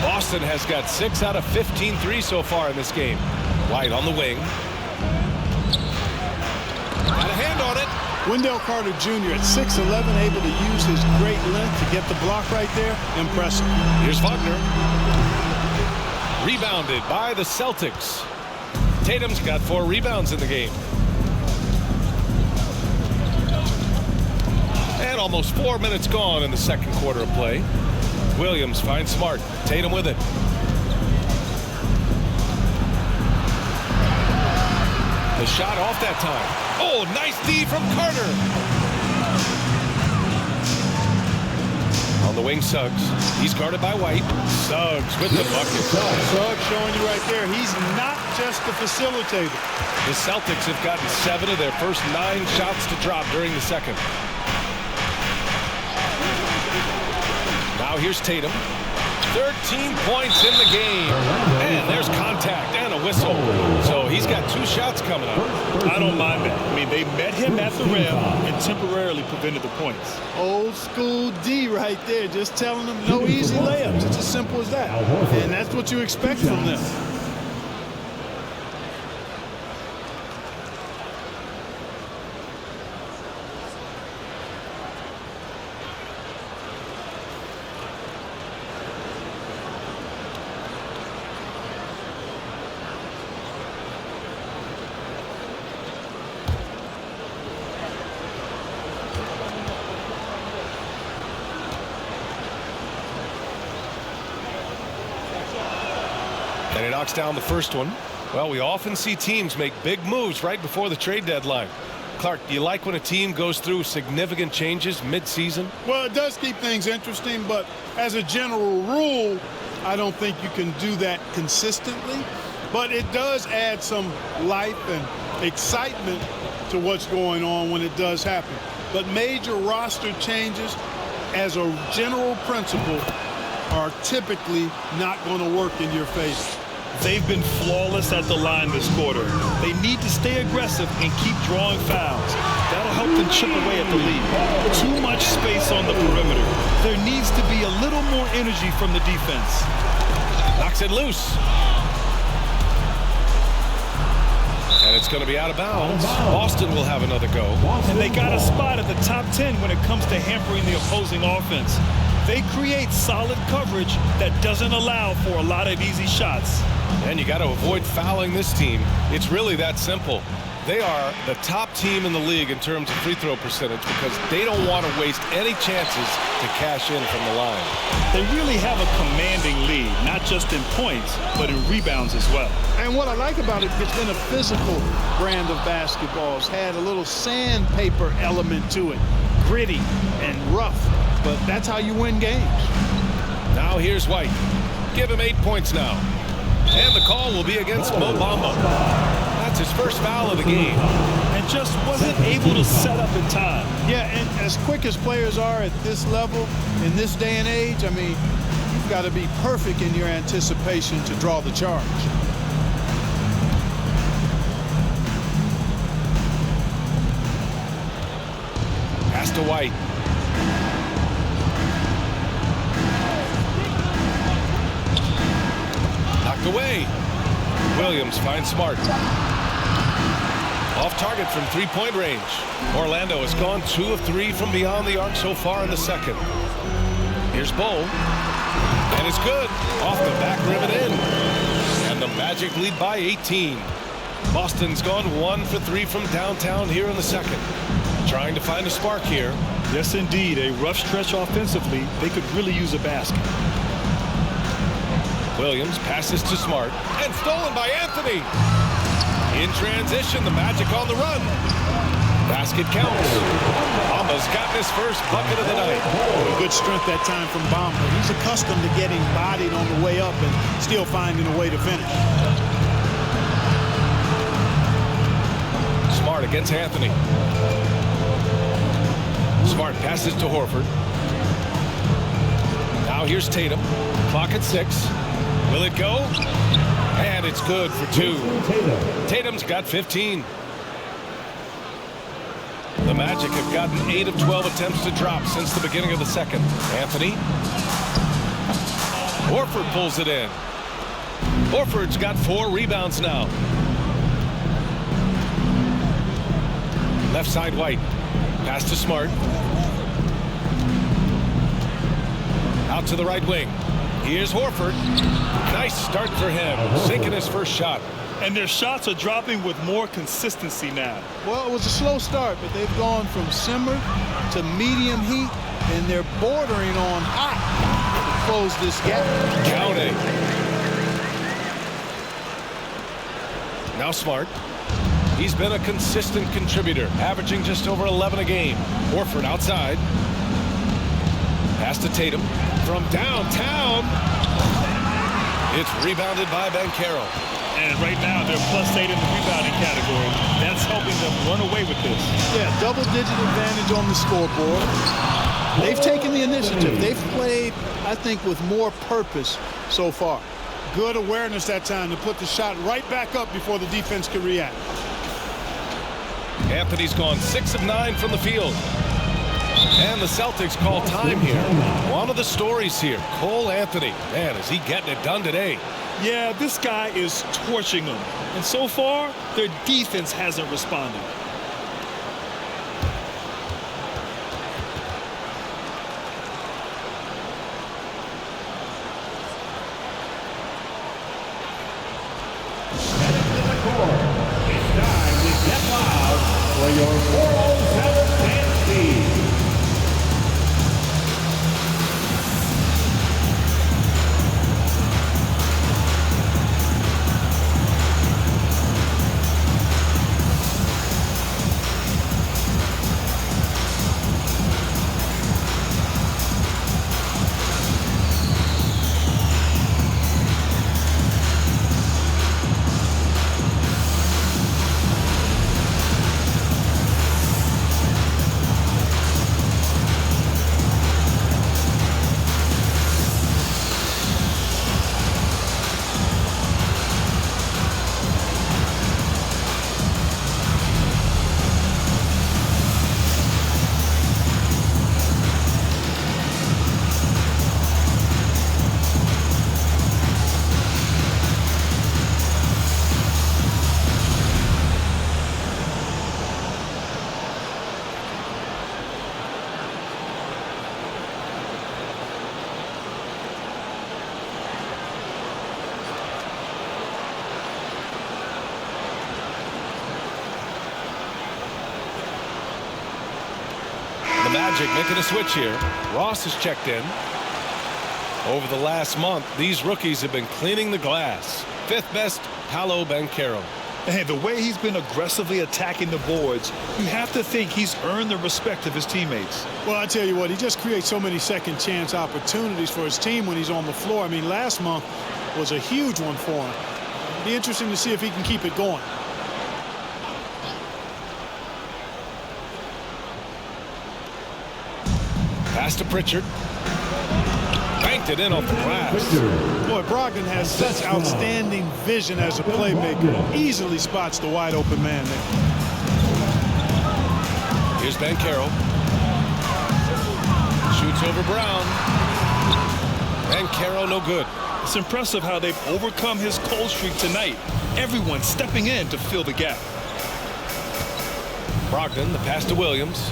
Speaker 2: Boston has got 6 out of 15 threes so far in this game. White on the wing. Got a hand on it.
Speaker 5: Wendell Carter Jr. at 6'11", able to use his great length to get the block right there. Impressive.
Speaker 2: Here's Wagner. Rebounded by the Celtics. Tatum's got 4 rebounds in the game. And almost 4 minutes gone in the second quarter of play. Williams finds Smart. Tatum with it. The shot off that time. Oh, nice D from Carter. On the wing, Suggs. He's guarded by White. Suggs with the bucket.
Speaker 5: Suggs showing you right there, he's not just a facilitator.
Speaker 2: The Celtics have gotten 7 of their first 9 shots to drop during the second. Now here's Tatum. 13 points in the game. And there's contact and a whistle. So he's got 2 shots coming up.
Speaker 3: I don't mind that. I mean, they met him at the rim and temporarily prevented the points.
Speaker 5: Old school D right there, just telling them no easy layups. It's as simple as that. And that's what you expect from them.
Speaker 2: knocks down the first one. Well, we often see teams make big moves right before the trade deadline. Clark, do you like when a team goes through significant changes mid-season?
Speaker 5: Well, it does keep things interesting, but as a general rule, I don't think you can do that consistently. But it does add some life and excitement to what's going on when it does happen. But major roster changes, as a general principle, are typically not going to work in your favor.
Speaker 3: They've been flawless at the line this quarter. They need to stay aggressive and keep drawing fouls. That'll help them chip away at the lead. Too much space on the perimeter. There needs to be a little more energy from the defense.
Speaker 2: Knocks it loose. And it's going to be out of bounds. Boston will have another go.
Speaker 3: And they got a spot at the top 10 when it comes to hampering the opposing offense. They create solid coverage that doesn't allow for a lot of easy shots.
Speaker 2: And you got to avoid fouling this team. It's really that simple. They are the top team in the league in terms of free throw percentage because they don't want to waste any chances to cash in from the line.
Speaker 3: They really have a commanding lead, not just in points, but in rebounds as well.
Speaker 5: And what I like about it, it's been a physical brand of basketball. It's had a little sandpaper element to it, gritty and rough, but that's how you win games.
Speaker 2: Now here's White. Give him 8 points now. And the call will be against Mo Bamba. That's his first foul of the game.
Speaker 3: And just wasn't able to set up in time.
Speaker 5: Yeah, and as quick as players are at this level, in this day and age, I mean, you've got to be perfect in your anticipation to draw the charge.
Speaker 2: Pass to White. Knocked away. Williams finds Smart. Off target from three-point range. Orlando has gone 2 of 3 from beyond the arc so far in the second. Here's Bull. And it's good. Off the back rim and in. And the Magic lead by 18. Boston's gone 1 for 3 from downtown here in the second. Trying to find a spark here.
Speaker 3: Yes, indeed. A rough stretch offensively. They could really use a basket.
Speaker 2: Williams passes to Smart. And stolen by Anthony. In transition, the Magic on the run. Basket counts. Bamba's gotten his first bucket of the night.
Speaker 5: Good strength that time from Bamba. He's accustomed to getting bodied on the way up and still finding a way to finish.
Speaker 2: Smart against Anthony. Smart passes to Horford. Now here's Tatum. Clock at 6. Will it go? And it's good for 2. Tatum's got 15. The Magic have gotten 8 of 12 attempts to drop since the beginning of the second. Anthony. Horford pulls it in. Horford's got 4 rebounds now. Left side White. Pass to Smart. Out to the right wing. Here's Horford. Nice start for him. Sinking his first shot.
Speaker 3: And their shots are dropping with more consistency now.
Speaker 5: Well, it was a slow start, but they've gone from simmer to medium heat, and they're bordering on hot to close this gap.
Speaker 2: Counting. Now Smart. He's been a consistent contributor, averaging just over 11 a game. Horford outside. Pass to Tatum from downtown. It's rebounded by Banchero.
Speaker 3: And right now they're +8 in the rebounding category. That's helping them run away with this.
Speaker 5: Yeah, double-digit advantage on the scoreboard. They've taken the initiative. They've played, I think, with more purpose so far. Good awareness that time to put the shot right back up before the defense could react.
Speaker 2: Anthony's gone 6 of 9 from the field. And the Celtics call time here. One of the stories here, Cole Anthony. Man, is he getting it done today?
Speaker 3: Yeah, this guy is torching them. And so far, their defense hasn't responded.
Speaker 6: Headed to the court. It's time to get loud for your 407 fantasy.
Speaker 2: Magic making a switch here. Ross is checked in. Over the last month, these rookies have been cleaning the glass. Fifth best, Paolo Banchero.
Speaker 3: And the way he's been aggressively attacking the boards, you have to think he's earned the respect of his teammates.
Speaker 5: Well, I tell you what, he just creates so many second chance opportunities for his team when he's on the floor. I mean, last month was a huge one for him. It'll be interesting to see if he can keep it going.
Speaker 2: Pass to Pritchard. Banked it in off the glass.
Speaker 5: Boy, Brogdon has such outstanding vision as a playmaker. Easily spots the wide open man there.
Speaker 2: Here's Banchero. Shoots over Brown. Banchero no good.
Speaker 3: It's impressive how they've overcome his cold streak tonight. Everyone stepping in to fill the gap.
Speaker 2: Brogdon, the pass to Williams.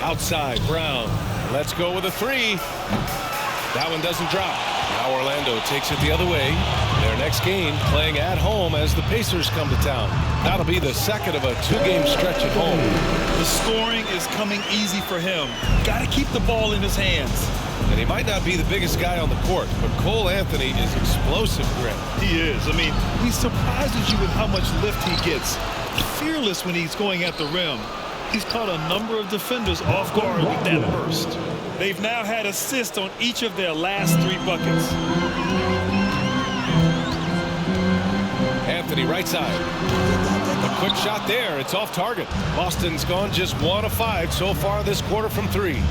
Speaker 2: Outside, Brown. Let's go with a three. That one doesn't drop. Now Orlando takes it the other way. Their next game playing at home as the Pacers come to town. That'll be the second of a two-game stretch at home.
Speaker 3: The scoring is coming easy for him. Got to keep the ball in his hands.
Speaker 2: And he might not be the biggest guy on the court, but Cole Anthony is explosive grit.
Speaker 3: He is. I mean, he surprises you with how much lift he gets. Fearless when he's going at the rim. He's caught a number of defenders off guard with that burst. They've now had assists on each of their last 3 buckets.
Speaker 2: Anthony right side. A quick shot there. It's off target. Boston's gone just 1 of 5 so far this quarter from 3.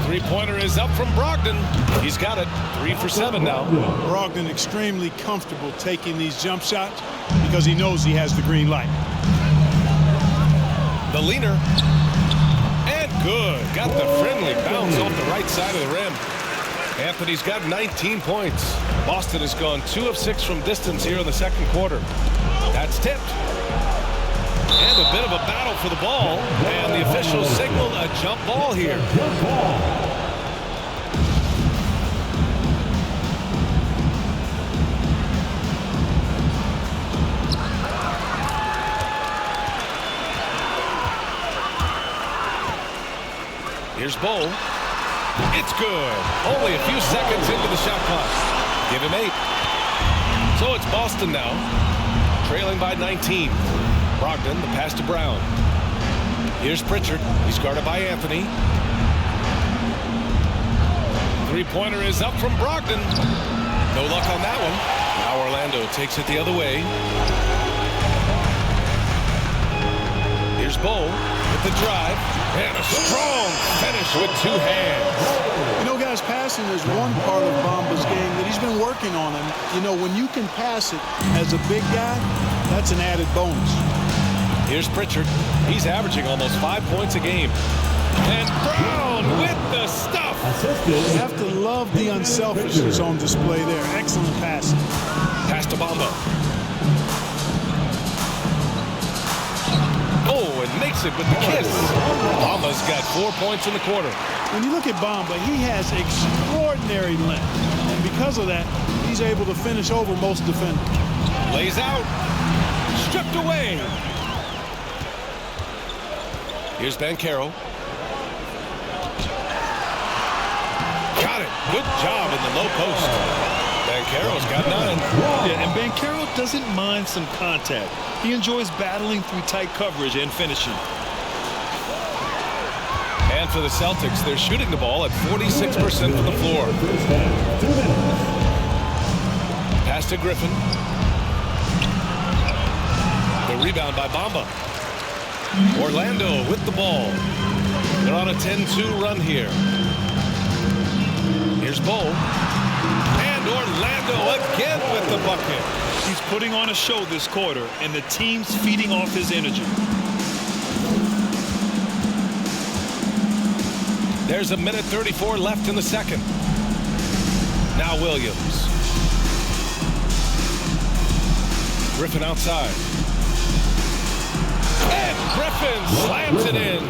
Speaker 2: Three-pointer is up from Brogdon. He's got it. 3 for 7 now.
Speaker 5: Brogdon extremely comfortable taking these jump shots because he knows he has the green light.
Speaker 2: The leaner. And good. Got the friendly bounce off the right side of the rim. Anthony's got 19 points. Boston has gone 2 of 6 from distance here in the second quarter. That's tipped. And a bit of a battle for the ball. And the officials signaled a jump ball here. Here's Bowl. It's good. Only a few seconds into the shot clock. Give him 8. So it's Boston now, trailing by 19. Brogdon, the pass to Brown. Here's Pritchard. He's guarded by Anthony. Three-pointer is up from Brogdon. No luck on that one. Now Orlando takes it the other way. Here's Bowl with the drive. And a strong finish with 2 hands.
Speaker 5: You know, guys, passing is one part of Bamba's game that he's been working on. And, you know, when you can pass it as a big guy, that's an added bonus.
Speaker 2: Here's Pritchard. He's averaging almost 5 points a game. And Brown with the stuff.
Speaker 5: You have to love the unselfishness on display there. Excellent passing.
Speaker 2: Pass to Bamba. Oh, and makes it with the kiss. Bamba's got 4 points in the quarter.
Speaker 5: When you look at Bamba, he has extraordinary length. And because of that, he's able to finish over most defenders.
Speaker 2: Lays out. Stripped away. Here's Banchero. Got it. Good job in the low post. Banchero's got 9.
Speaker 3: Yeah, and Banchero doesn't mind some contact. He enjoys battling through tight coverage and finishing.
Speaker 2: And for the Celtics, they're shooting the ball at 46% from the floor. Pass to Griffin. The rebound by Bamba. Orlando with the ball. They're on a 10-2 run here. Here's Bowl. And Orlando again with the bucket.
Speaker 3: He's putting on a show this quarter, and the team's feeding off his energy.
Speaker 2: There's 1:34 left in the second. Now Williams. Griffin outside. And Griffin slams it in.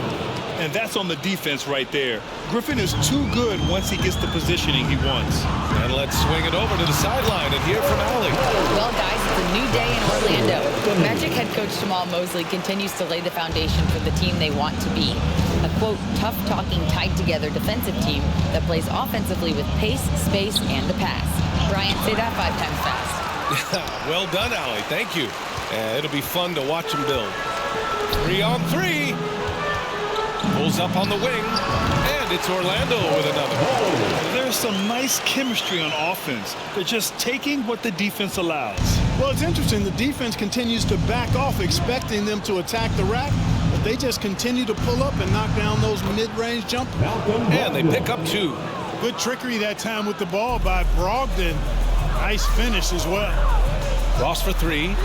Speaker 3: And that's on the defense right there. Griffin is too good once he gets the positioning he wants.
Speaker 2: And let's swing it over to the sideline and hear from Allie.
Speaker 4: Well, guys, it's a new day in Orlando. Magic head coach Jamal Mosley continues to lay the foundation for the team they want to be. A, quote, tough-talking, tied-together defensive team that plays offensively with pace, space, and the pass. Brian, say that 5 times fast.
Speaker 2: Well done, Allie. Thank you. It'll be fun to watch him build. 3-on-3. Pulls up on the wing. And it's Orlando with another.
Speaker 3: There's some nice chemistry on offense. They're just taking what the defense allows.
Speaker 5: Well, it's interesting. The defense continues to back off, expecting them to attack the rack, but they just continue to pull up and knock down those mid-range jumpers.
Speaker 2: And they pick up 2.
Speaker 5: Good trickery that time with the ball by Brogdon. Nice finish as well.
Speaker 2: Ross for 3.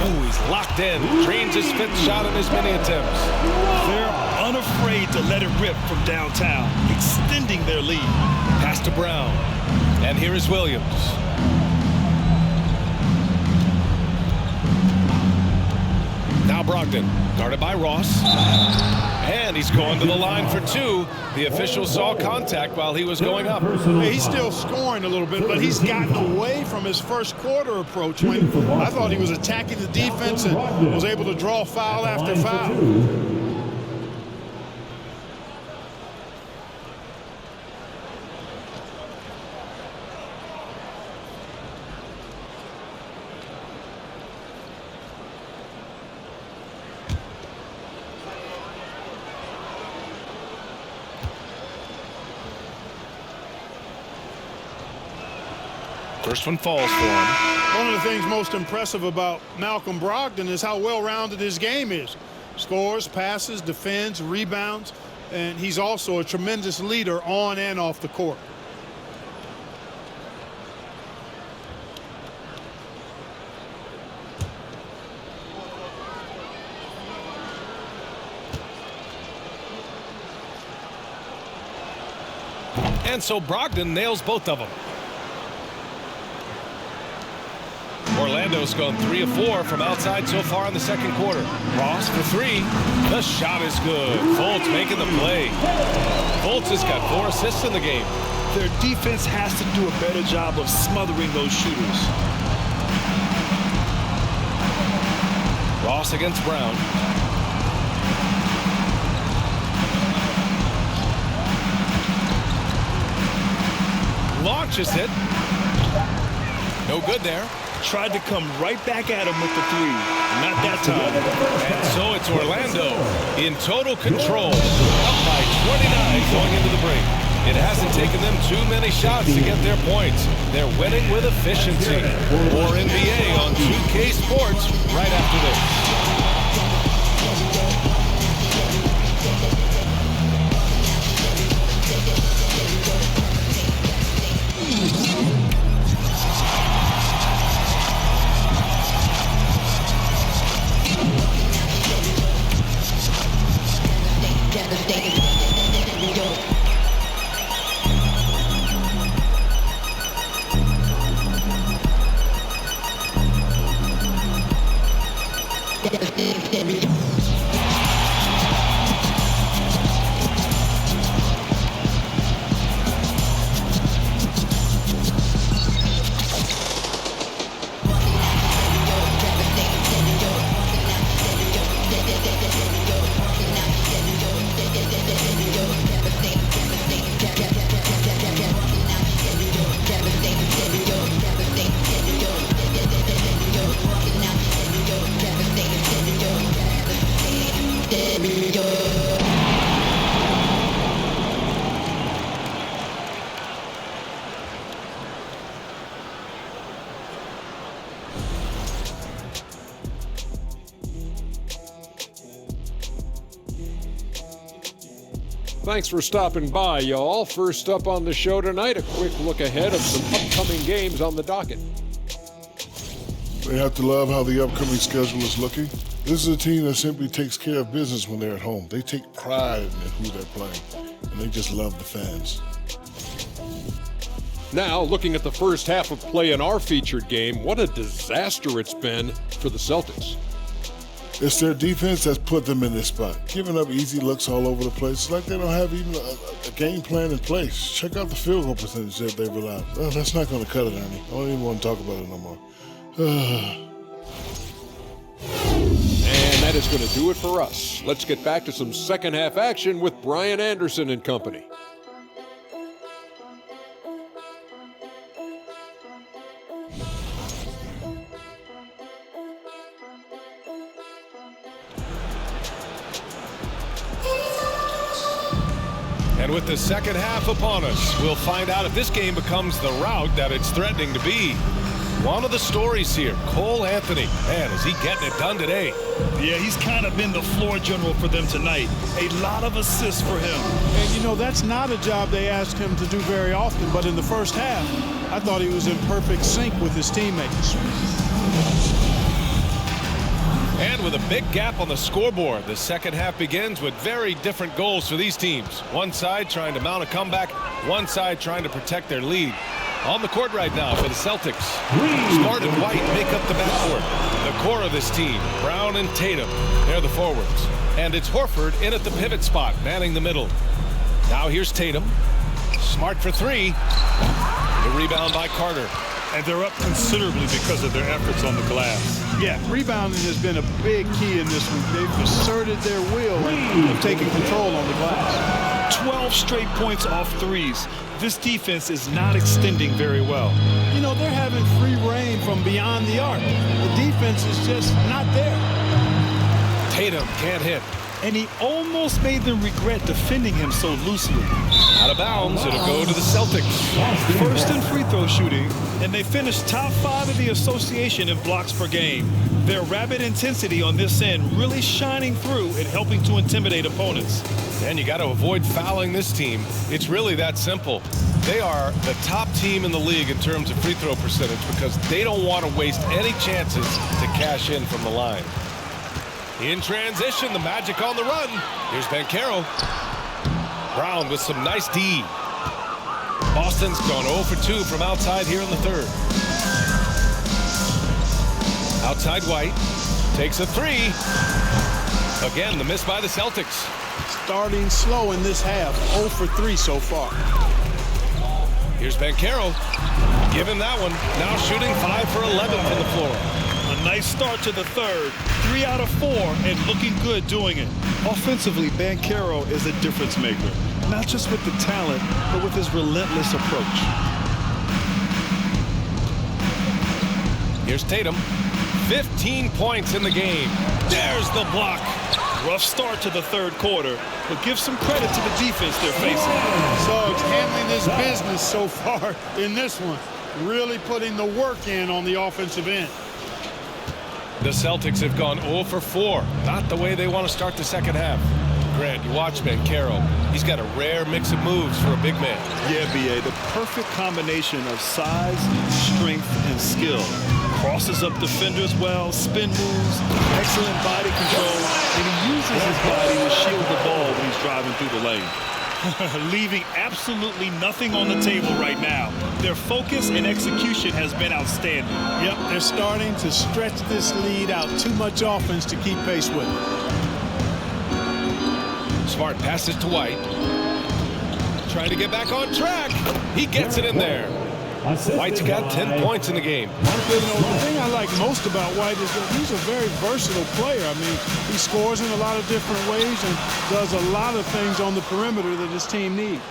Speaker 2: Oh, he's locked in. Drains his 5th shot in his many attempts.
Speaker 3: They're unafraid to let it rip from downtown, extending their lead.
Speaker 2: Pass to Brown. And here is Williams. Now Brogdon, guarded by Ross. And he's going to the line for 2. The official saw contact while he was going up.
Speaker 5: Hey, he's still scoring a little bit, but he's gotten away from his first quarter approach when I thought he was attacking the defense and was able to draw foul after foul.
Speaker 2: First one falls for him.
Speaker 5: One of the things most impressive about Malcolm Brogdon is how well-rounded his game is. Scores, passes, defends, rebounds, and he's also a tremendous leader on and off the court.
Speaker 2: And so Brogdon nails both of them. Orlando's gone 3 of 4 from outside so far in the second quarter. Ross for 3. The shot is good. Fultz making the play. Fultz has got 4 assists in the game.
Speaker 3: Their defense has to do a better job of smothering those shooters.
Speaker 2: Ross against Brown. Launches it. No good there.
Speaker 3: Tried to come right back at him with the 3. Not that time.
Speaker 2: And so it's Orlando in total control. Up by 29 going into the break. It hasn't taken them too many shots to get their points. They're winning with efficiency. More NBA on 2K Sports right after this.
Speaker 7: Thanks for stopping by, y'all. First up on the show tonight, a quick look ahead of some upcoming games on the docket.
Speaker 8: They have to love how the upcoming schedule is looking. This is a team that simply takes care of business when they're at home. They take pride in who they're playing, and they just love the fans.
Speaker 7: Now, looking at the first half of play in our featured game, what a disaster it's been for the Celtics.
Speaker 8: It's their defense that's put them in this spot. Giving up easy looks all over the place. It's like they don't have even a game plan in place. Check out the field goal percentage that they've allowed. Well, that's not going to cut it, Ernie. I don't even want to talk about it no more.
Speaker 7: And that is going to do it for us. Let's get back to some second half action with Brian Anderson and company.
Speaker 2: And with the second half upon us, we'll find out if this game becomes the rout that it's threatening to be. One of the stories here, Cole Anthony. Man, is he getting it done today?
Speaker 3: Yeah, he's kind of been the floor general for them tonight. A lot of assists for him.
Speaker 5: And, you know, that's not a job they asked him to do very often, but in the first half, I thought he was in perfect sync with his teammates.
Speaker 2: And with a big gap on the scoreboard, the second half begins with very different goals for these teams. One side trying to mount a comeback, one side trying to protect their lead. On the court right now for the Celtics, Smart and White make up the backcourt. The core of this team, Brown and Tatum, they're the forwards. And it's Horford in at the pivot spot, manning the middle. Now here's Tatum. Smart for three. The rebound by Carter.
Speaker 3: And they're up considerably because of their efforts on the glass.
Speaker 5: Yeah, rebounding has been a big key in this one. They've asserted their will of taking control on the glass.
Speaker 3: 12 straight points off threes. This defense is not extending very well.
Speaker 5: You know, they're having free reign from beyond the arc. The defense is just not there.
Speaker 2: Tatum can't hit.
Speaker 3: And he almost made them regret defending him so loosely.
Speaker 2: Out of bounds, it'll go to the Celtics.
Speaker 3: First in free throw shooting, and they finished top 5 of the association in blocks per game. Their rapid intensity on this end really shining through and helping to intimidate opponents.
Speaker 2: And you got to avoid fouling this team. It's really that simple. They are the top team in the league in terms of free throw percentage because they don't want to waste any chances to cash in from the line. In transition, the Magic on the run. Here's Banchero. Brown with some nice D. Boston's gone 0 for 2 from outside here in the third. Outside White. Takes a three. Again, the miss by the Celtics.
Speaker 5: Starting slow in this half. 0 for 3 so far.
Speaker 2: Here's Banchero. Give him that one. Now shooting 5 for 11 from the floor.
Speaker 3: A nice start to the third. 3 out of 4 and looking good doing it. Offensively, Banchero is a difference maker. Not just with the talent, but with his relentless approach.
Speaker 2: Here's Tatum. 15 points in the game. There's the block.
Speaker 3: Rough start to the third quarter, but give some credit to the defense they're facing.
Speaker 5: Suggs handling his business so far in this one. Really putting the work in on the offensive end.
Speaker 2: The Celtics have gone 0 for 4. Not the way they want to start the second half. Grant, you watch Banchero. He's got a rare mix of moves for a big man.
Speaker 3: Yeah, B.A., the perfect combination of size, strength, and skill. Crosses up defenders well, spin moves, excellent body control, and he uses his body to shield the ball when he's driving through the lane. Leaving absolutely nothing on the table right now. Their focus and execution has been outstanding.
Speaker 5: Yep, they're starting to stretch this lead out. Too much offense to keep pace with.
Speaker 2: Smart passes to White. Trying to get back on track. He gets it in there. White's got 10 points in the game.
Speaker 5: You know, the thing I like most about White is that he's a very versatile player. I mean, he scores in a lot of different ways and does a lot of things on the perimeter that his team needs.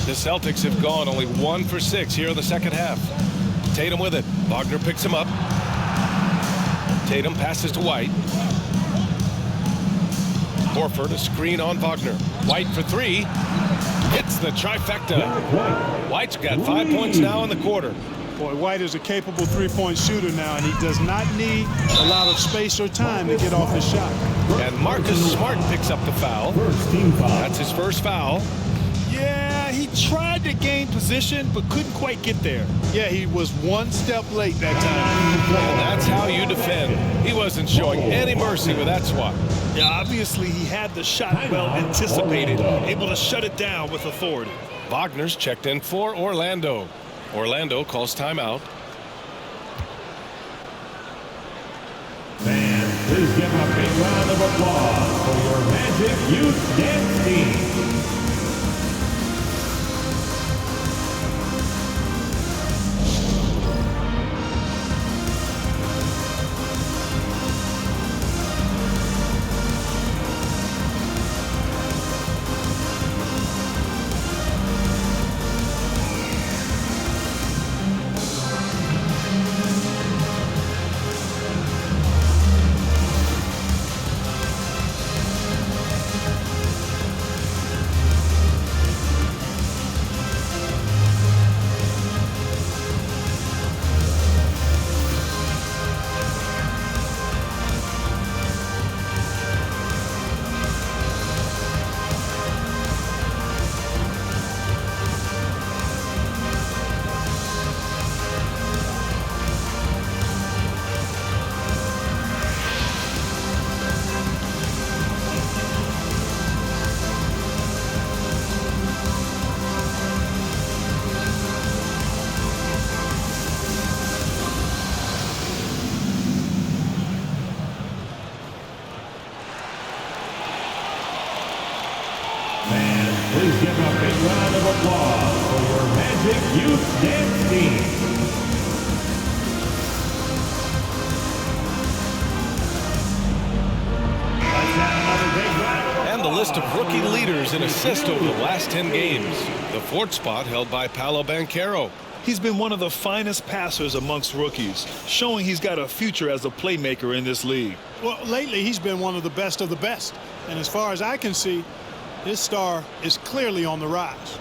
Speaker 2: The Celtics have gone only 1 for 6 here in the second half. Tatum with it. Wagner picks him up. Tatum passes to White. Horford, a screen on Wagner. White for 3. Hits the trifecta. White's got 5 points now in the quarter.
Speaker 5: Boy, White is a capable three-point shooter now, and he does not need a lot of space or time to get off his shot.
Speaker 2: And Marcus Smart picks up the foul. That's his first foul.
Speaker 3: Yeah, he tried to gain position, but couldn't quite get there.
Speaker 5: Yeah, he was one step late that time.
Speaker 2: And that's how you defend. He wasn't showing any mercy with that swat.
Speaker 3: Yeah, obviously he had the shot well anticipated, able to shut it down with authority.
Speaker 2: Wagner's checked in for Orlando. Orlando calls timeout.
Speaker 6: Please give a big round of applause for your Magic Youth Dance Team. Please give a big round of applause for your Magic Youth Dance Team.
Speaker 2: And the list of rookie leaders in assists over the last 10 games. The fourth spot held by Paolo Banchero.
Speaker 3: He's been one of the finest passers amongst rookies, showing he's got a future as a playmaker in this league.
Speaker 5: Well, lately he's been one of the best of the best. And as far as I can see, his star is clearly on the rise.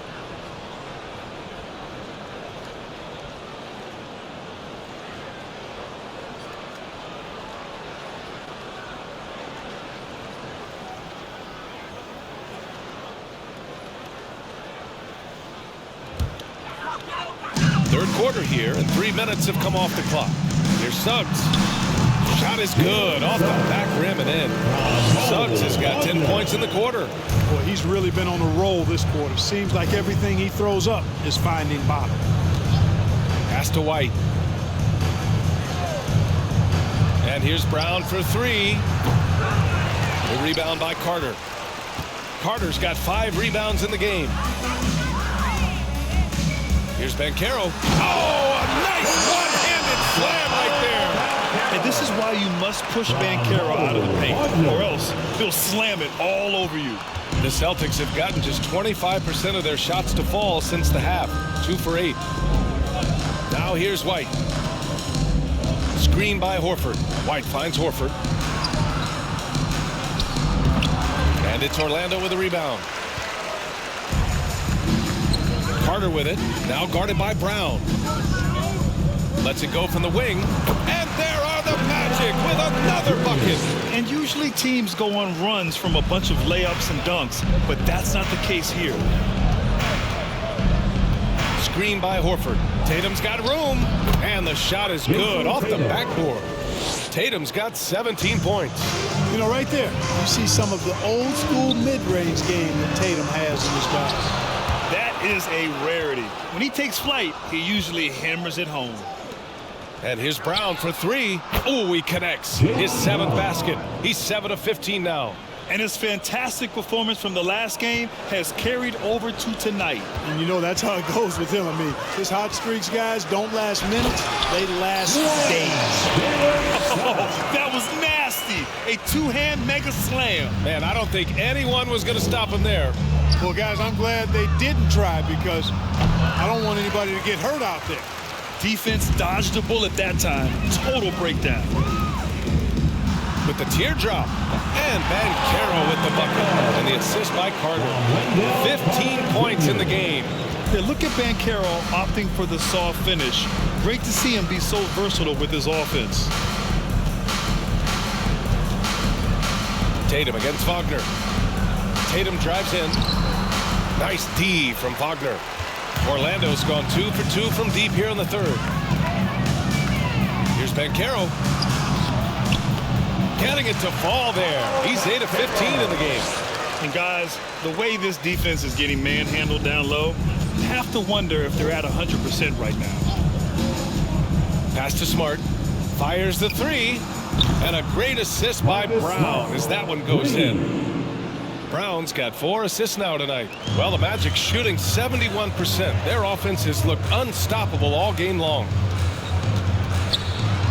Speaker 2: Third quarter here, and 3 minutes have come off the clock. Here's Suggs. Shot is good, off the back rim and in. Suggs has got 10 points in the quarter.
Speaker 5: Boy, he's really been on a roll this quarter. Seems like everything he throws up is finding bottom.
Speaker 2: Pass to White. And here's Brown for three. The rebound by Carter. Carter's got 5 rebounds in the game. Here's Banchero. Oh, a nice one-handed slam right there.
Speaker 3: And this is why you must push Banchero out of the paint, or else he'll slam it all over you.
Speaker 2: The Celtics have gotten just 25% of their shots to fall since the half. 2 for 8. Now here's White. Screen by Horford. White finds Horford. And it's Orlando with a rebound. Carter with it. Now guarded by Brown. Lets it go from the wing. And there are the Magic with another bucket.
Speaker 3: And usually teams go on runs from a bunch of layups and dunks, but that's not the case here.
Speaker 2: Screen by Horford. Tatum's got room. And the shot is good off the backboard. Tatum's got 17 points.
Speaker 5: You know, right there, you see some of the old school mid-range game that Tatum has in his guys.
Speaker 3: That is a rarity. When he takes flight, he usually hammers it home.
Speaker 2: And here's Brown for three. Oh, he connects. His 7th basket. He's 7 of 15 now.
Speaker 3: And his fantastic performance from the last game has carried over to tonight.
Speaker 5: And you know that's how it goes with him. I mean, his hot streaks, guys, don't last minutes. They last days.
Speaker 3: Oh, that was nasty. A two-hand mega slam.
Speaker 2: Man, I don't think anyone was going to stop him there.
Speaker 5: Well, guys, I'm glad they didn't try because I don't want anybody to get hurt out there.
Speaker 3: Defense dodged the bullet that time. Total breakdown.
Speaker 2: With the teardrop. And Banchero with the bucket. And the assist by Carter. 15 points in the game.
Speaker 3: Yeah, look at Banchero opting for the soft finish. Great to see him be so versatile with his offense.
Speaker 2: Tatum against Wagner. Tatum drives in. Nice D from Wagner. Orlando's gone 2 for 2 from deep here in the third. Here's Banchero. Getting it to fall there. He's 8 of 15 in the game.
Speaker 3: And guys, the way this defense is getting manhandled down low, you have to wonder if they're at 100% right now.
Speaker 2: Pass to Smart. Fires the three. And a great assist by Brown as that one goes in. Brown's got 4 assists now tonight. Well, the Magic shooting 71%. Their offense has looked unstoppable all game long.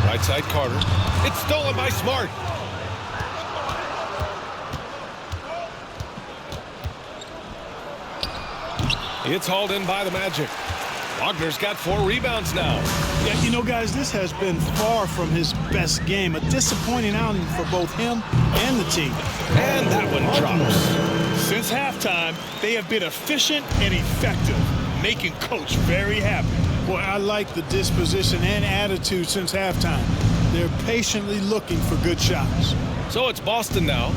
Speaker 2: Right side Carter. It's stolen by Smart. It's hauled in by the Magic. Wagner's got 4 rebounds now.
Speaker 5: Yeah, you know, guys, this has been far from his best game. A disappointing outing for both him and the team.
Speaker 2: And that one drops.
Speaker 3: Since halftime, they have been efficient and effective, making Coach very happy.
Speaker 5: Boy, I like the disposition and attitude since halftime. They're patiently looking for good shots.
Speaker 2: So it's Boston now,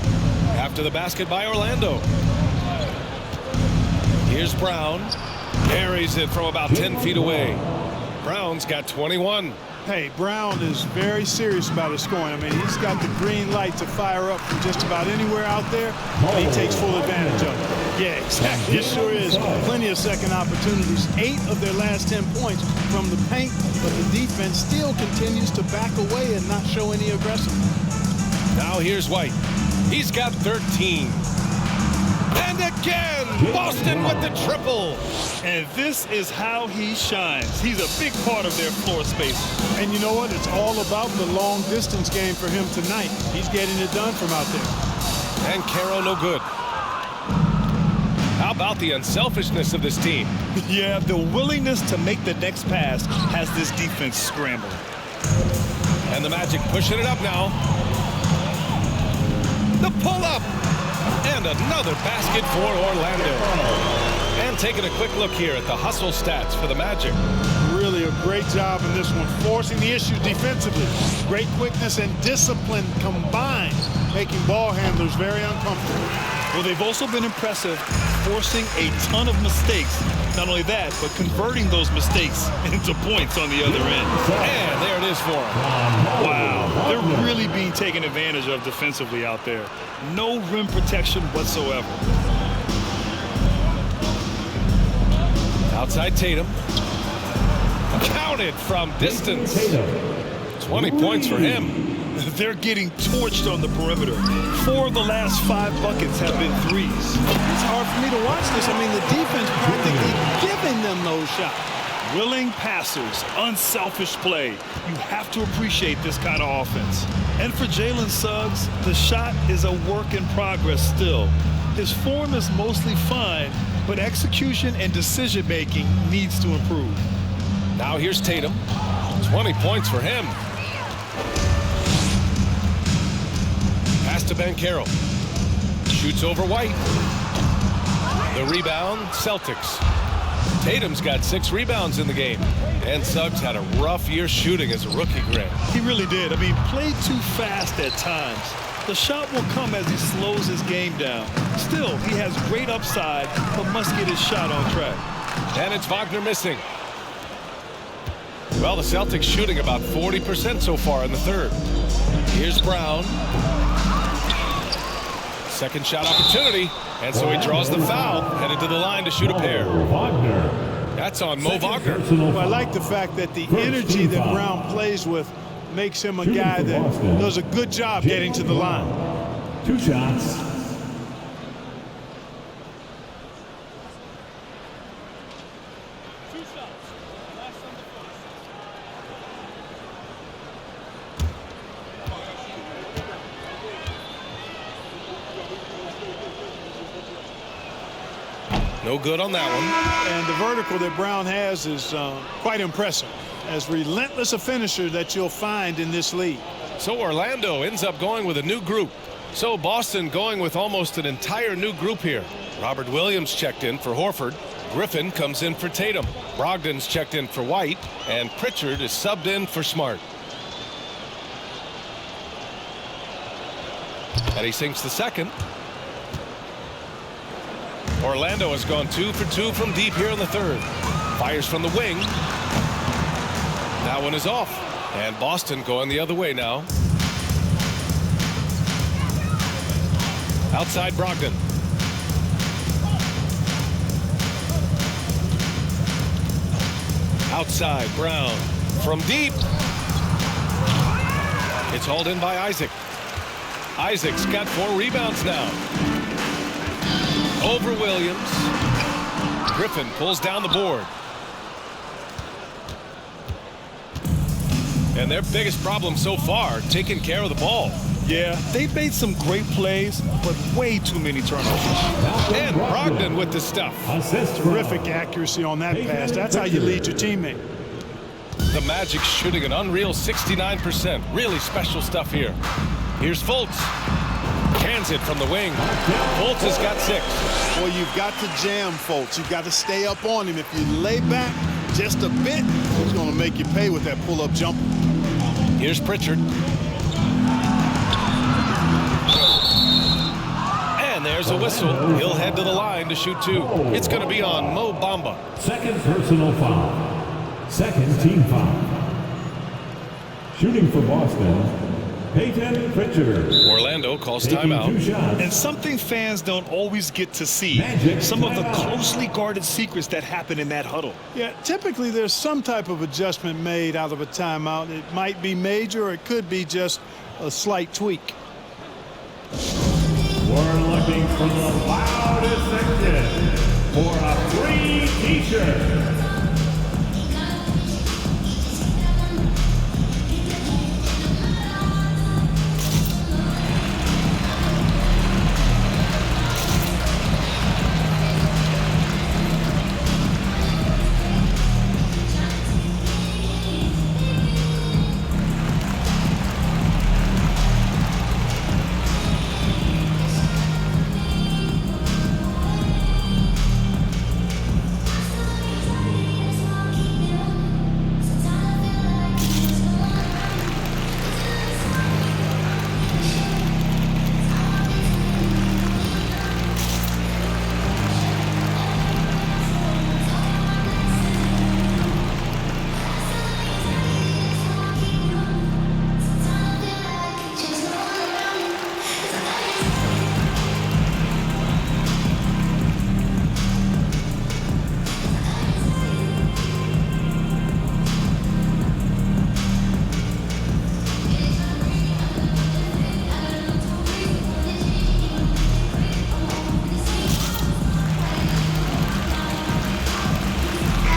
Speaker 2: after the basket by Orlando. Here's Brown. Carries it from about 10 feet away. Brown's got 21.
Speaker 5: Hey, Brown is very serious about his scoring. I mean, he's got the green light to fire up from just about anywhere out there, and he takes full advantage of it. Yeah, exactly. It sure is. Plenty of second opportunities. 8 of their last 10 points from the paint, but the defense still continues to back away and not show any aggressiveness.
Speaker 2: Now here's White. He's got 13. And again, Boston with the triple.
Speaker 3: And this is how he shines. He's a big part of their floor space.
Speaker 5: And you know what? It's all about the long distance game for him tonight. He's getting it done from out there.
Speaker 2: And Caro no good. How about the unselfishness of this team?
Speaker 3: Yeah, the willingness to make the next pass has this defense scrambling.
Speaker 2: And the Magic pushing it up now. The pull-up. And another basket for Orlando. And taking a quick look here at the hustle stats for the Magic.
Speaker 5: Really a great job in this one, forcing the issue defensively. Great quickness and discipline combined, making ball handlers very uncomfortable.
Speaker 3: Well, they've also been impressive, forcing a ton of mistakes. Not only that, but converting those mistakes into points on the other end.
Speaker 2: And there it is for them.
Speaker 3: Wow, they're really being taken advantage of defensively out there. No rim protection whatsoever.
Speaker 2: Outside Tatum. Counted from distance. 20 points for him.
Speaker 3: They're getting torched on the perimeter. 4 of the last 5 buckets have been threes.
Speaker 5: It's hard for me to watch this. I mean, the defense practically giving them those shots.
Speaker 3: Willing passers, unselfish play. You have to appreciate this kind of offense. And for Jalen Suggs, the shot is a work in progress still. His form is mostly fine, but execution and decision-making needs to improve.
Speaker 2: Now here's Tatum. 20 points for him. Pass to Banchero. Shoots over White. The rebound, Celtics. Tatum's got 6 rebounds in the game. And Suggs had a rough year shooting as a rookie, Grant.
Speaker 3: He really did. I mean, played too fast at times. The shot will come as he slows his game down. Still, he has great upside, but must get his shot on track.
Speaker 2: And it's Wagner missing. Well, the Celtics shooting about 40% so far in the third. Here's Brown. Second shot opportunity. And so he draws the foul, headed to the line to shoot a pair. That's on Mo Wagner.
Speaker 5: Well, I like the fact that the energy that Brown plays with makes him a guy that does a good job getting to the line.
Speaker 6: 2 shots.
Speaker 2: No good on that one.
Speaker 5: And the vertical that Brown has is quite impressive. As relentless a finisher that you'll find in this league.
Speaker 2: So Orlando ends up going with a new group. So Boston going with almost an entire new group here. Robert Williams checked in for Horford. Griffin comes in for Tatum. Brogdon's checked in for White. And Pritchard is subbed in for Smart. And he sinks the second. Orlando has gone 2 for 2 from deep here in the third. Fires from the wing. That one is off. And Boston going the other way now. Outside Brogdon. Outside Brown. From deep. It's hauled in by Isaac. Isaac's got 4 rebounds now. Over Williams. Griffin pulls down the board. And their biggest problem so far, taking care of the ball.
Speaker 3: Yeah, they've made some great plays, but way too many turnovers.
Speaker 2: And Brogdon with the stuff.
Speaker 5: Terrific accuracy on that pass. That's how you lead your teammate.
Speaker 2: The Magic shooting an unreal 69%. Really special stuff here. Here's Fultz. Cans it from the wing. Fultz has got 6.
Speaker 5: Well, you've got to jam Fultz. You've got to stay up on him. If you lay back just a bit, he's going to make you pay with that pull-up jumper.
Speaker 2: Here's Pritchard. And there's a whistle. He'll head to the line to shoot 2. It's going to be on Mo Bamba.
Speaker 6: Second personal foul. Second team foul. Shooting for Boston, Peyton Pritchard.
Speaker 2: Orlando calls
Speaker 6: Taking
Speaker 2: timeout.
Speaker 6: 2 shots.
Speaker 3: And something fans don't always get to see.
Speaker 6: Magic
Speaker 3: Some of the
Speaker 6: timeout.
Speaker 3: closely guarded secrets that happen in that huddle.
Speaker 5: Yeah, typically there's some type of adjustment made out of a timeout. It might be major or it could be just a slight tweak.
Speaker 6: We're looking for the loudest section for a free t-shirt.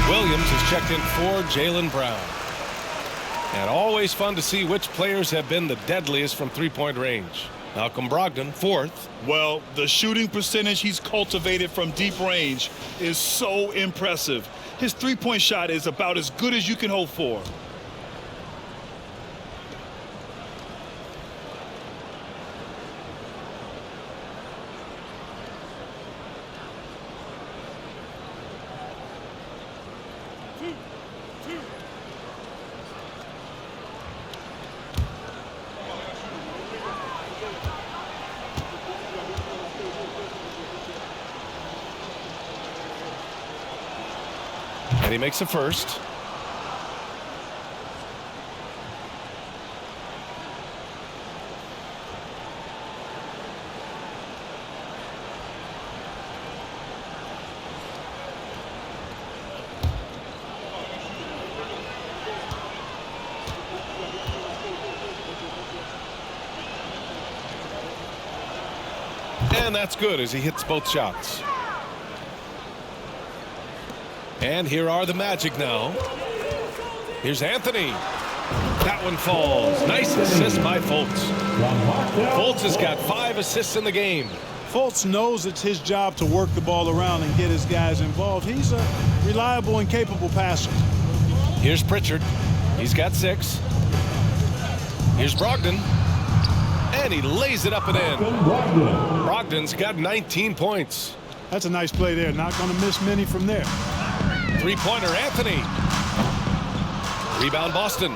Speaker 2: Williams has checked in for Jalen Brown. And always fun to see which players have been the deadliest from three-point range. Malcolm Brogdon, 4th.
Speaker 3: Well, the shooting percentage he's cultivated from deep range is so impressive. His three-point shot is about as good as you can hope for.
Speaker 2: And he makes a first. And that's good as he hits both shots. And here are the Magic now. Here's Anthony. That one falls. Nice assist by Fultz. Fultz has got 5 assists in the game.
Speaker 5: Fultz knows it's his job to work the ball around and get his guys involved. He's a reliable and capable passer.
Speaker 2: Here's Pritchard. He's got 6. Here's Brogdon. And he lays it up and in. Brogdon's got 19 points.
Speaker 5: That's a nice play there. Not going to miss many from there.
Speaker 2: Three-pointer, Anthony. Rebound, Boston.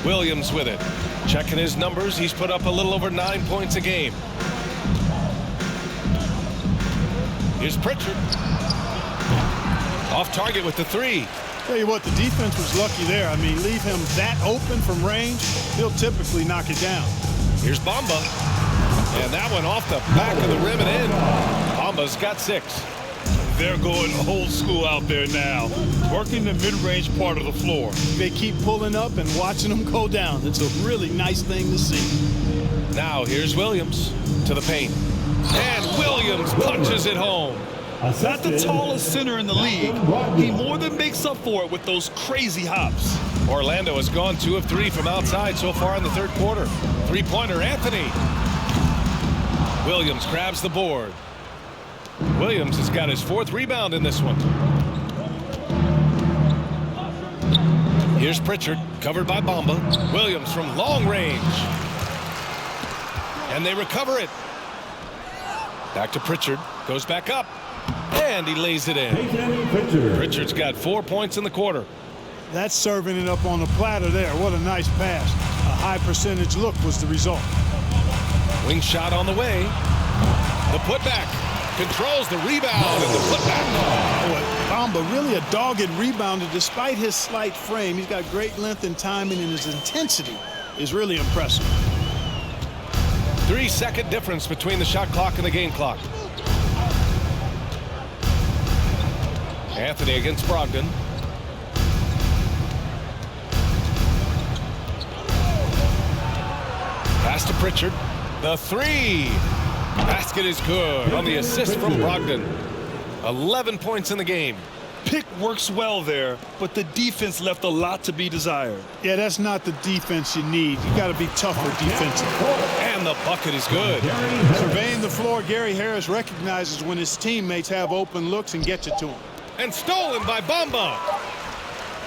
Speaker 2: Williams with it. Checking his numbers. He's put up a little over 9 points a game. Here's Pritchard. Off target with the 3.
Speaker 5: Tell you what, the defense was lucky there. I mean, leave him that open from range, he'll typically knock it down.
Speaker 2: Here's Bamba. And that one off the back of the rim and in. Bamba's got 6.
Speaker 3: They're going old school out there now, working the mid-range part of the floor.
Speaker 5: They keep pulling up and watching them go down. It's a really nice thing to see.
Speaker 2: Now here's Williams to the paint. And Williams punches it home.
Speaker 3: Not the tallest center in the league. He more than makes up for it with those crazy hops.
Speaker 2: Orlando has gone 2 of 3 from outside so far in the third quarter. Three-pointer, Anthony. Williams grabs the board. Williams has got his 4th rebound in this one. Here's Pritchard, covered by Bamba. Williams from long range. And they recover it. Back to Pritchard, goes back up. And he lays it in. Pritchard's got 4 points in the quarter.
Speaker 5: That's serving it up on the platter there. What a nice pass. A high percentage look was the result.
Speaker 2: Wing shot on the way. The putback. Controls the rebound and the putback.
Speaker 5: Boy, Bamba really a dogged rebounder despite his slight frame. He's got great length and timing, and his intensity is really impressive.
Speaker 2: 3-second difference between the shot clock and the game clock. Anthony against Brogdon. Pass to Pritchard. The 3. Basket is good on the assist from Brogdon. 11 points in the game.
Speaker 3: Pick works well there, but the defense left a lot to be desired.
Speaker 5: Yeah, that's not the defense you need. You got to be tougher defensively.
Speaker 2: And the bucket is good.
Speaker 5: Surveying the floor, Gary Harris recognizes when his teammates have open looks and gets it to him.
Speaker 2: And stolen by Bamba.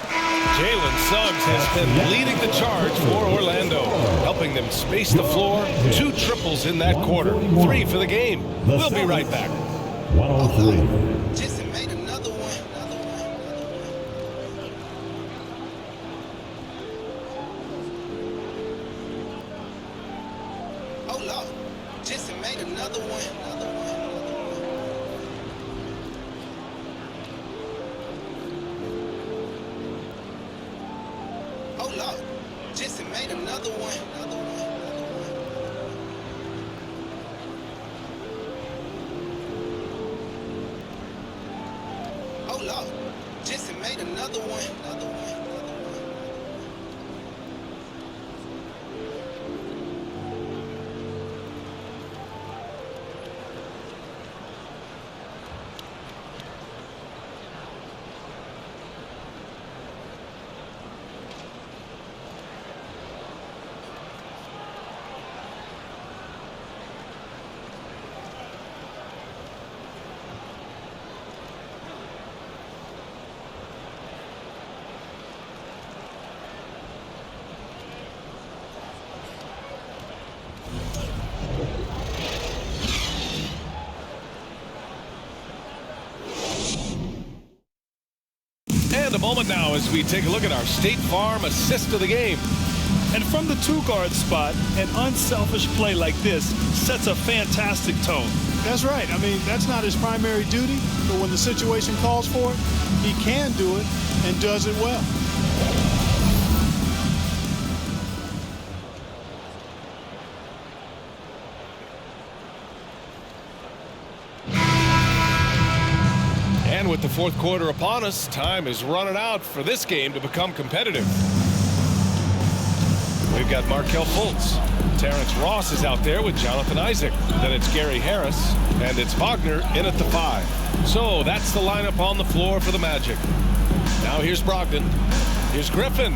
Speaker 2: Jalen Suggs has been leading the charge for Orlando, helping them space the floor. 2 triples in that quarter. 3 for the game. We'll be right back.
Speaker 6: 103.
Speaker 1: Jason made another one. Oh, Lord. Jason made another one. Oh, Lord. Jason made another one. Oh, Lord. Jason made another one.
Speaker 2: And a moment now as we take a look at our State Farm assist of the game.
Speaker 3: And from the 2-guard spot, an unselfish play like this sets a fantastic tone.
Speaker 5: That's right. I mean, that's not his primary duty, but when the situation calls for it, he can do it and does it well.
Speaker 2: And with the fourth quarter upon us, time is running out for this game to become competitive. We've got Markelle Fultz. Terrence Ross is out there with Jonathan Isaac. Then it's Gary Harris, and it's Wagner in at the 5. So that's the lineup on the floor for the Magic. Now here's Brogdon. Here's Griffin.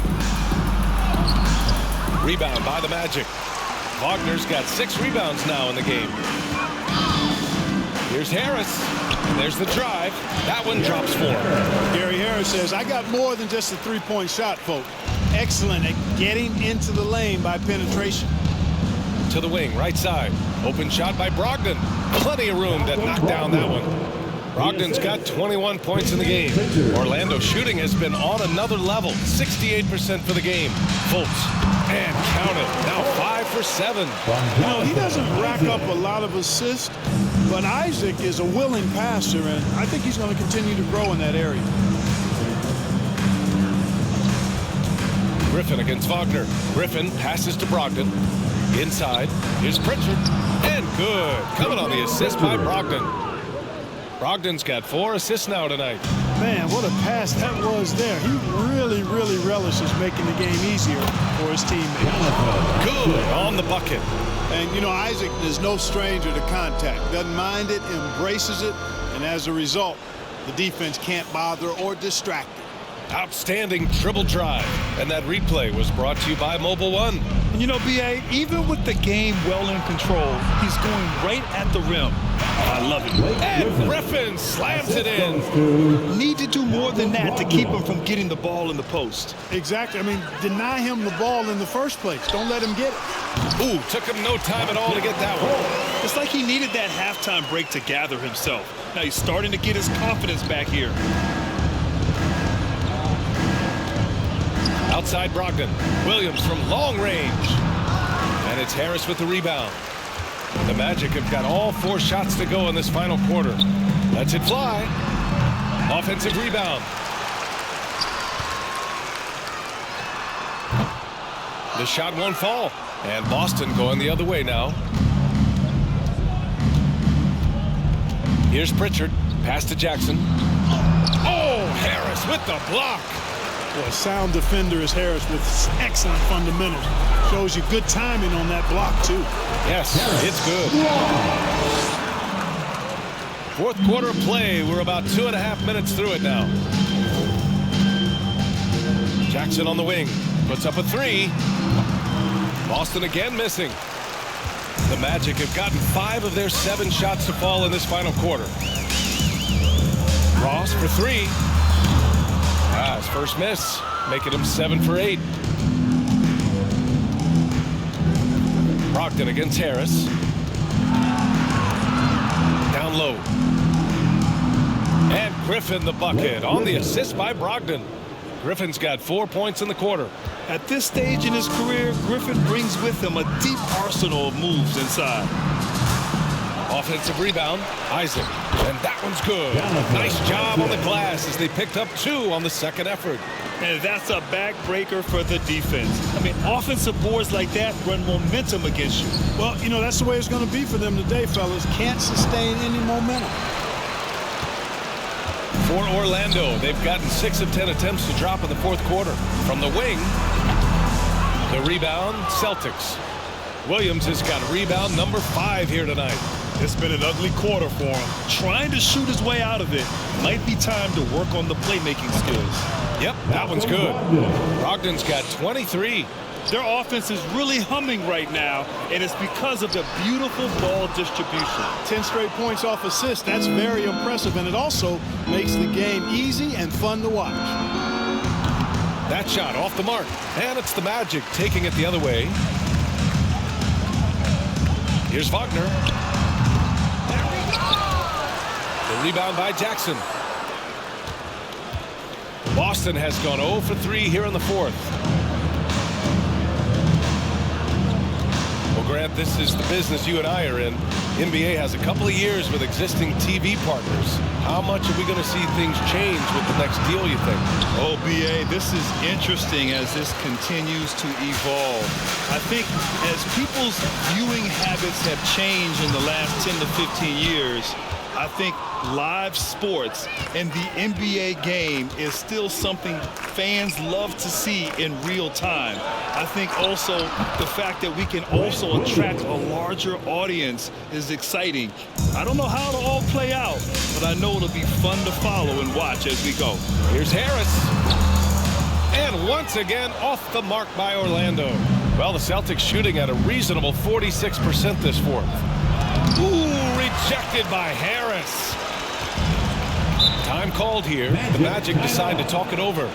Speaker 2: Rebound by the Magic. Wagner's got 6 rebounds now in the game. Here's Harris. And there's the drive. That one drops 4.
Speaker 5: Gary Harris says, I got more than just a 3-point shot, folks. Excellent at getting into the lane by penetration.
Speaker 2: To the wing, right side. Open shot by Brogdon. Plenty of room to knock down that one. Brogdon's got 21 points in the game. Orlando shooting has been on another level. 68% for the game. Fultz. And count it. Now 5 for 7.
Speaker 5: You know, he doesn't rack up a lot of assists, but Isaac is a willing passer, and I think he's going to continue to grow in that area.
Speaker 2: Griffin against Wagner. Griffin passes to Brogdon. Inside. Here's Pritchard. And good. Coming on the assist by Brogdon. Brogdon's got 4 assists now tonight.
Speaker 5: Man, what a pass that was there. He really, really relishes making the game easier for his teammates.
Speaker 2: Good on the bucket.
Speaker 5: And, you know, Isaac is no stranger to contact. Doesn't mind it, embraces it, and as a result, the defense can't bother or distract it.
Speaker 2: Outstanding dribble drive. And that replay was brought to you by Mobile One.
Speaker 3: And you know, B.A., even with the game well in control, he's going right at the rim. I love it.
Speaker 2: And Griffin slams it in.
Speaker 3: Need to do more than that to keep him from getting the ball in the post.
Speaker 5: Exactly. I mean, deny him the ball in the first place. Don't let him get it.
Speaker 2: Ooh, took him no time at all to get that one.
Speaker 3: It's like he needed that halftime break to gather himself. Now he's starting to get his confidence back here.
Speaker 2: Outside Brogdon. Williams from long range. And it's Harris with the rebound. The Magic have got all 4 shots to go in this final quarter. Lets it fly. Offensive rebound. The shot won't fall. And Boston going the other way now. Here's Pritchard. Pass to Jackson. Oh, Harris with the block.
Speaker 5: Well, a sound defender is Harris with excellent fundamentals. Shows you good timing on that block, too.
Speaker 2: Yes, it's good. Fourth quarter of play. We're about 2.5 minutes through it now. Jackson on the wing. Puts up a 3. Boston again missing. The Magic have gotten 5 of their 7 shots to fall in this final quarter. Ross for 3. His first miss, making him 7 for 8. Brogdon against Harris. Down low. And Griffin the bucket on the assist by Brogdon. Griffin's got 4 points in the quarter.
Speaker 3: At this stage in his career, Griffin brings with him a deep arsenal of moves inside.
Speaker 2: Offensive rebound, Isaac. And that one's good. Nice job on the glass as they picked up 2 on the second effort.
Speaker 3: And that's a backbreaker for the defense. I mean, offensive boards like that run momentum against you.
Speaker 5: Well, you know, that's the way it's going to be for them today, fellas. Can't sustain any momentum.
Speaker 2: For Orlando, they've gotten 6 of 10 attempts to drop in the fourth quarter. From the wing, the rebound, Celtics. Williams has got rebound number 5 here tonight.
Speaker 3: It's been an ugly quarter for him. Trying to shoot his way out of it. Might be time to work on the playmaking skills.
Speaker 2: Yep, that one's good. Brogdon's got 23.
Speaker 3: Their offense is really humming right now, and it's because of the beautiful ball distribution.
Speaker 5: 10 straight points off assists. That's very impressive, and it also makes the game easy and fun to watch.
Speaker 2: That shot off the mark, and it's the Magic taking it the other way. Here's Wagner. The rebound by Jackson. Boston has gone 0 for 3 here in the fourth. Well, Grant, this is the business you and I are in. NBA has a couple of years with existing TV partners. How much are we going to see things change with the next deal, you think?
Speaker 3: Oh, B.A., this is interesting as this continues to evolve. I think as people's viewing habits have changed in the last 10 to 15 years, I think live sports and the NBA game is still something fans love to see in real time. I think also the fact that we can also attract a larger audience is exciting. I don't know how it'll all play out, but I know it'll be fun to follow and watch as we go.
Speaker 2: Here's Harris. And once again, off the mark by Orlando. Well, the Celtics shooting at a reasonable 46% this fourth. Ooh, rejected by Harris. Time called here. The Magic decide to talk it over.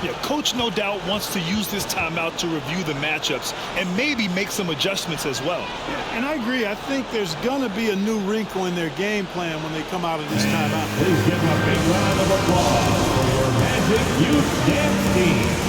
Speaker 3: Yeah, coach no doubt wants to use this timeout to review the matchups and maybe make some adjustments as well.
Speaker 5: Yeah, and I agree. I think there's going to be a new wrinkle in their game plan when they come out of this timeout.
Speaker 6: Please give a big round of applause for your Magic Youth Dance Team.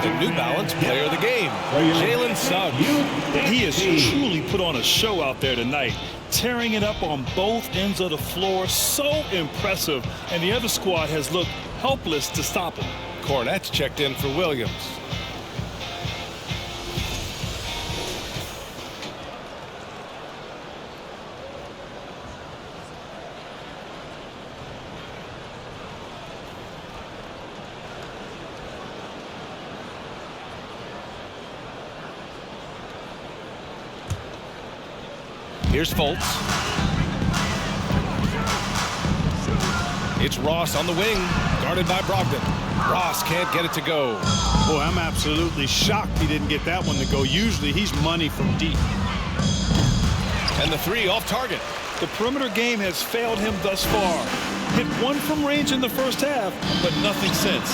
Speaker 2: the New Balance Player of the Game, Jalen Suggs.
Speaker 3: He has truly put on a show out there tonight, tearing it up on both ends of the floor. So impressive, and the other squad has looked helpless to stop him.
Speaker 2: Cornette's checked in for Williams. Here's Fultz. It's Ross on the wing, guarded by Brogdon. Ross can't get it to go.
Speaker 5: Boy, I'm absolutely shocked he didn't get that one to go. Usually he's money from deep.
Speaker 2: And the three off target.
Speaker 3: The perimeter game has failed him thus far. Hit one from range in the first half, but nothing since.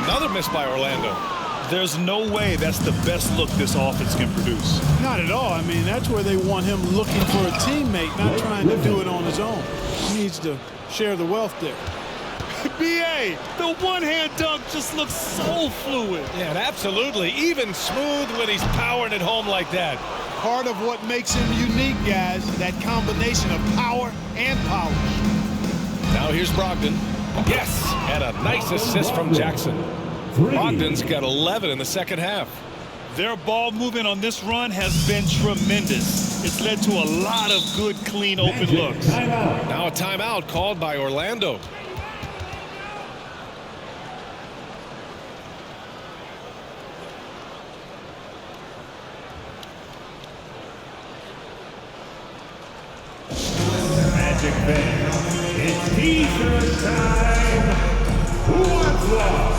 Speaker 2: Another miss by Orlando.
Speaker 3: There's no way that's the best look this offense can produce.
Speaker 5: Not at all. I mean, that's where they want him looking for a teammate, not trying to do it on his own. He needs to share the wealth there.
Speaker 3: B.A., the one-hand dunk just looks so fluid.
Speaker 2: Yeah, and absolutely. Even smooth when he's powering it home like that.
Speaker 5: Part of what makes him unique, guys, that combination of power and polish.
Speaker 2: Now here's Brogdon. Yes, and a nice assist from Jackson. Brogdon's got 11 in the second half.
Speaker 3: Their ball movement on this run has been tremendous. It's led to a lot of good, clean, open looks.
Speaker 2: Now a timeout called by Orlando.
Speaker 6: Magic Band. It's T-shirt time. Who wants lost?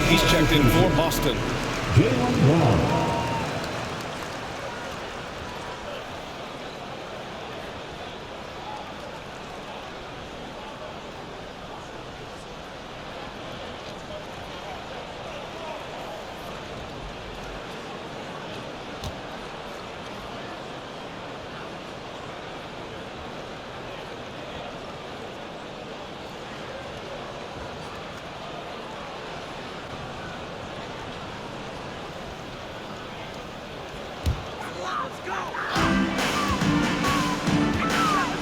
Speaker 2: He's checked in for Boston.
Speaker 6: Jalen Brown.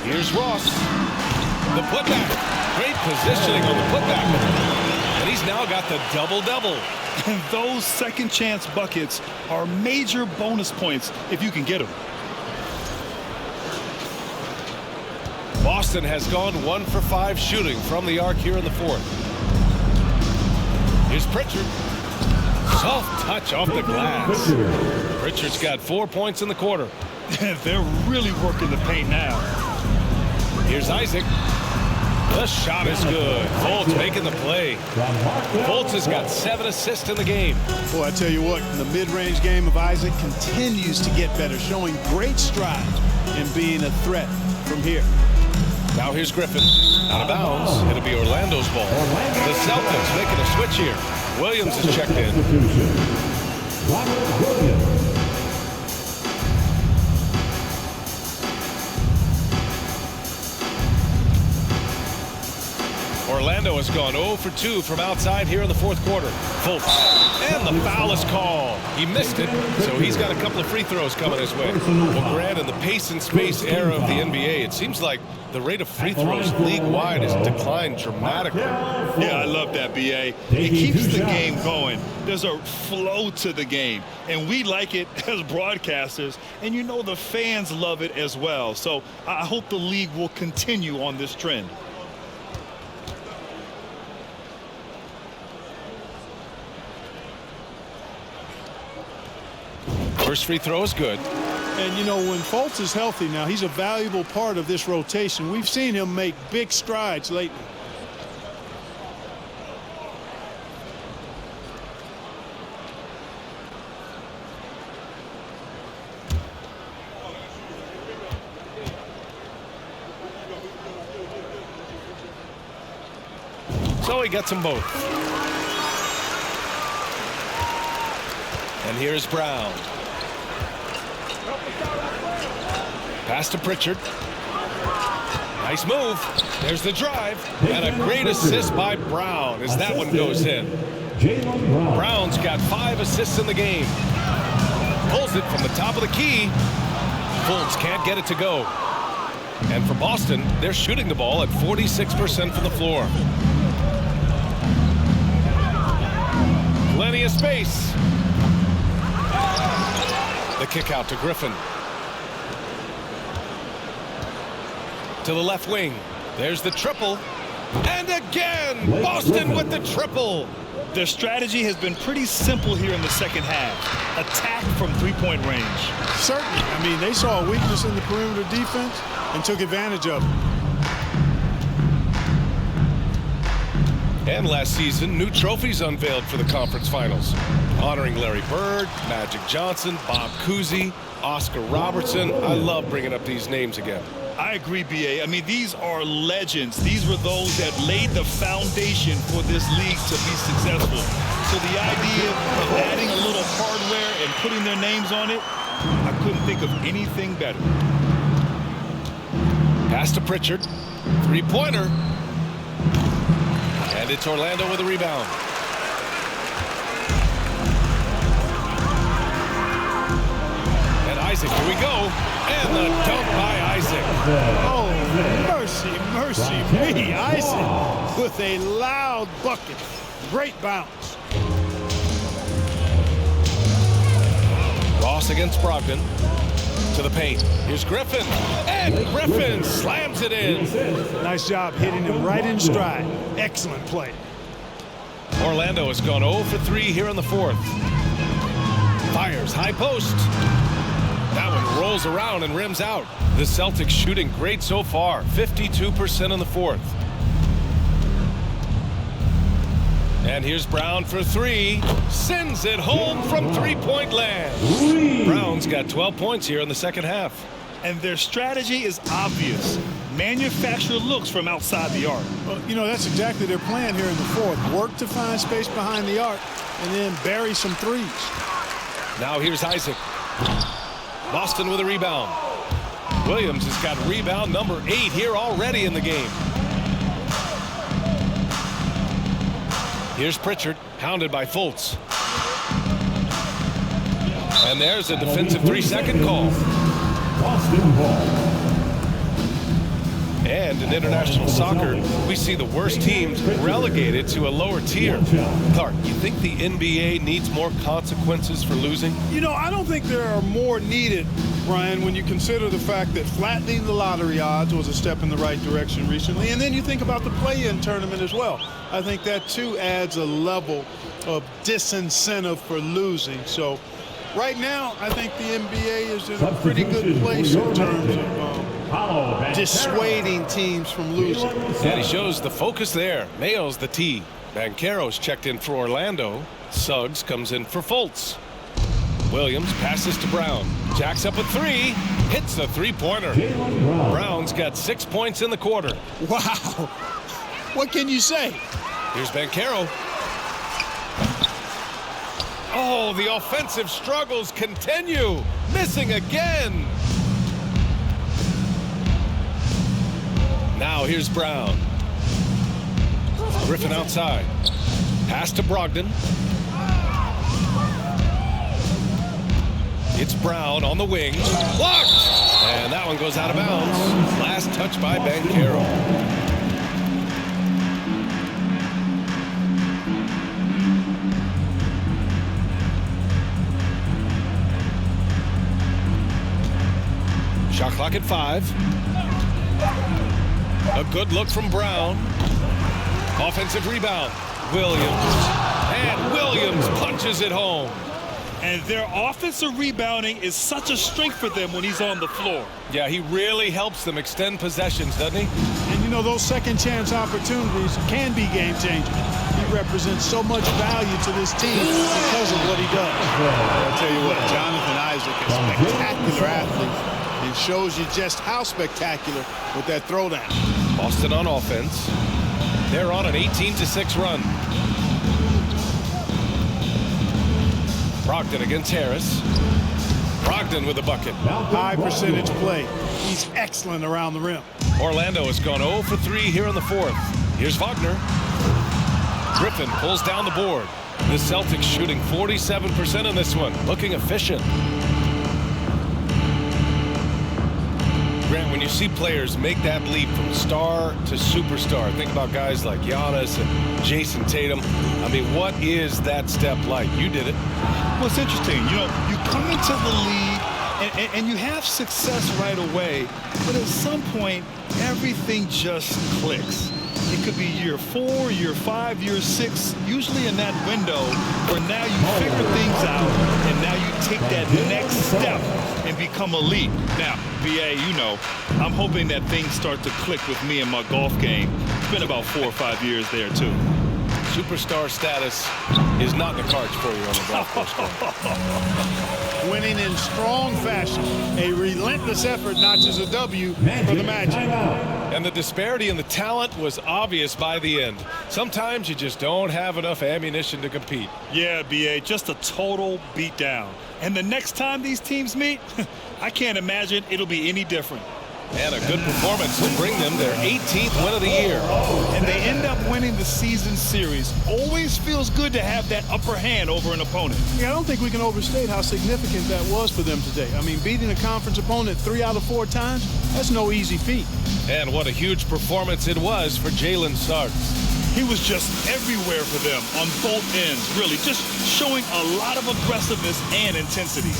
Speaker 2: Here's Ross. The putback. Great positioning on the putback. And he's now got the double-double.
Speaker 3: And those second chance buckets are major bonus points if you can get them.
Speaker 2: Boston has gone 1 for 5 shooting from the arc here in the fourth. Here's Pritchard. Soft touch off the glass. Pritchard's got 4 points in the quarter.
Speaker 3: They're really working the paint now.
Speaker 2: Here's Isaac. The shot is good. Fultz making the play. Fultz has got 7 assists in the game.
Speaker 5: Boy, I tell you what, the mid-range game of Isaac continues to get better, showing great strides in being a threat from here.
Speaker 2: Now here's Griffin. Out of bounds. It'll be Orlando's ball. The Celtics making a switch here. Williams is checked in.
Speaker 6: Williams.
Speaker 2: Orlando has gone 0 for 2 from outside here in the fourth quarter. Fultz, and the foul is called. He missed it, so he's got a couple of free throws coming his way. Well, Grant, in the pace and space era of the NBA, it seems like the rate of free throws league-wide has declined dramatically.
Speaker 3: Yeah, I love that, B.A. It keeps the game going. There's a flow to the game, and we like it as broadcasters, and you know the fans love it as well. So I hope the league will continue on this trend.
Speaker 2: First free throw is good.
Speaker 5: And, you know, when Fultz is healthy now, he's a valuable part of this rotation. We've seen him make big strides lately.
Speaker 2: So he gets them both. And here's Brown. Pass to Pritchard. Nice move. There's the drive. And a great assist by Brown as that one goes in. Brown's got 5 assists in the game. Pulls it from the top of the key. Fultz can't get it to go. And for Boston, they're shooting the ball at 46% from the floor. Plenty of space. The kick out to Griffin. To the left wing. There's the triple. And again, Boston with the triple.
Speaker 3: Their strategy has been pretty simple here in the second half. Attack from three-point range.
Speaker 5: Certainly. I mean, they saw a weakness in the perimeter defense and took advantage of it.
Speaker 2: And last season, new trophies unveiled for the conference finals, honoring Larry Bird, Magic Johnson, Bob Cousy, Oscar Robertson. I love bringing up these names again.
Speaker 3: I agree, B.A. I mean, these are legends. These were those that laid the foundation for this league to be successful. So the idea of adding a little hardware and putting their names on it, I couldn't think of anything better.
Speaker 2: Pass to Pritchard. Three-pointer. And it's Orlando with a rebound. And Isaac, here we go. And the dunk by Isaac.
Speaker 5: Oh, mercy, mercy me. Isaac with a loud bucket. Great bounce.
Speaker 2: Ross against Brogdon. To the paint. Here's Griffin. And Griffin slams it in.
Speaker 5: Nice job hitting him right in stride. Excellent play.
Speaker 2: Orlando has gone 0 for 3 here in the fourth. Fires high post. That one rolls around and rims out. The Celtics shooting great so far. 52% in the fourth. And here's Brown for 3. Sends it home from three-point land. Brown's got 12 points here in the second half.
Speaker 3: And their strategy is obvious. Manufacture looks from outside the arc.
Speaker 5: Well, you know, that's exactly their plan here in the fourth. Work to find space behind the arc and then bury some threes.
Speaker 2: Now here's Isaac. Boston with a rebound. Williams has got rebound number 8 here already in the game. Here's Pritchard, pounded by Fultz. And there's a defensive 3-second call.
Speaker 6: Boston ball.
Speaker 2: And in international soccer, we see the worst teams relegated to a lower tier. Clark, you think the NBA needs more consequences for losing?
Speaker 5: You know, I don't think there are more needed, Brian, when you consider the fact that flattening the lottery odds was a step in the right direction recently. And then you think about the play-in tournament as well. I think that, too, adds a level of disincentive for losing. So right now, I think the NBA is in a pretty good place in terms of dissuading teams from losing.
Speaker 2: And he shows the focus there. Nails the tee. Banchero's checked in for Orlando. Suggs comes in for Fultz. Williams passes to Brown. Jacks up a 3. Hits a three-pointer. Brown's got 6 points in the quarter.
Speaker 5: Wow. What can you say?
Speaker 2: Here's Banchero. Oh, the offensive struggles continue. Missing again. Now here's Brown. Griffin outside. Pass to Brogdon. It's Brown on the wing. Blocked! And that one goes out of bounds. Last touch by Banchero. Shot clock at 5. A good look from Brown. Offensive rebound. Williams. And Williams punches it home.
Speaker 3: And their offensive rebounding is such a strength for them when he's on the floor.
Speaker 2: Yeah, he really helps them extend possessions, doesn't he?
Speaker 5: And, you know, those second chance opportunities can be game-changing. He represents so much value to this team because of what he does.
Speaker 9: I'll tell you what, Jonathan Isaac is a spectacular athlete and shows you just how spectacular with that throwdown.
Speaker 2: Boston on offense. They're on an 18-6 run. Brogdon against Harris. Brogdon with a bucket.
Speaker 5: High percentage play. He's excellent around the rim.
Speaker 2: Orlando has gone 0 for 3 here in the 4th. Here's Wagner. Griffin pulls down the board. The Celtics shooting 47% in this one. Looking efficient. Grant, when you see players make that leap from star to superstar, think about guys like Giannis and Jason Tatum. I mean, what is that step like? You did it.
Speaker 3: Well, it's interesting. You know, you come into the league and you have success right away, but at some point, everything just clicks. It could be year 4, year 5, year 6, usually in that window where now you figure things out and now you take that next step and become elite. Now, BA, you know, I'm hoping that things start to click with me and my golf game. It's been about 4 or 5 years there, too.
Speaker 2: Superstar status is not in the cards for you on the golf course.
Speaker 5: Winning in strong fashion. A relentless effort notches a W for the Magic.
Speaker 2: And the disparity in the talent was obvious by the end. Sometimes you just don't have enough ammunition to compete.
Speaker 3: Yeah, BA, just a total beatdown. And the next time these teams meet, I can't imagine it'll be any different.
Speaker 2: And a good performance will bring them their 18th win of the year.
Speaker 3: And they end up winning the season series. Always feels good to have that upper hand over an opponent.
Speaker 5: Yeah, I don't think we can overstate how significant that was for them today. I mean, beating a conference opponent 3 out of 4 times, that's no easy feat.
Speaker 2: And what a huge performance it was for Jalen Suggs.
Speaker 3: He was just everywhere for them on both ends, really, just showing a lot of aggressiveness and intensity.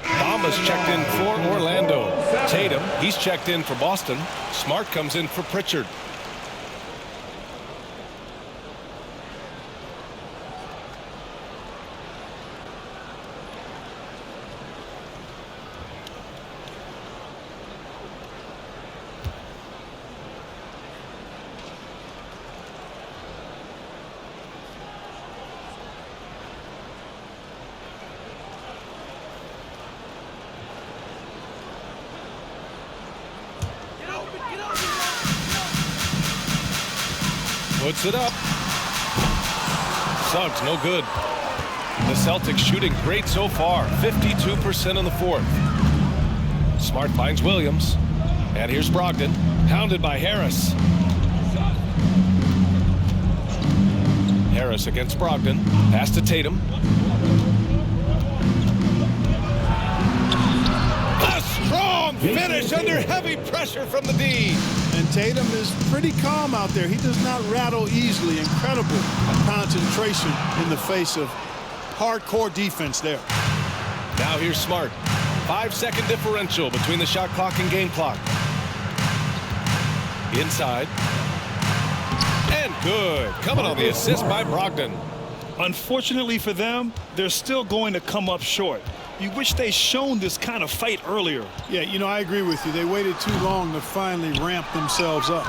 Speaker 2: Thomas checked in for Orlando. Tatum, he's checked in for Boston. Smart comes in for Pritchard. Puts it up. Suggs, no good. The Celtics shooting great so far. 52% in the 4th. Smart finds Williams. And here's Brogdon. Hounded by Harris. Harris against Brogdon. Pass to Tatum. A strong finish under heavy pressure from the D.
Speaker 5: And Tatum is pretty calm out there. He does not rattle easily. Incredible concentration in the face of hardcore defense there.
Speaker 2: Now here's Smart. 5-second differential between the shot clock and game clock. Inside. And good. Coming on the assist by Brogdon.
Speaker 3: Unfortunately for them, they're still going to come up short. You wish they shown this kind of fight earlier.
Speaker 5: Yeah, you know, I agree with you. They waited too long to finally ramp themselves up.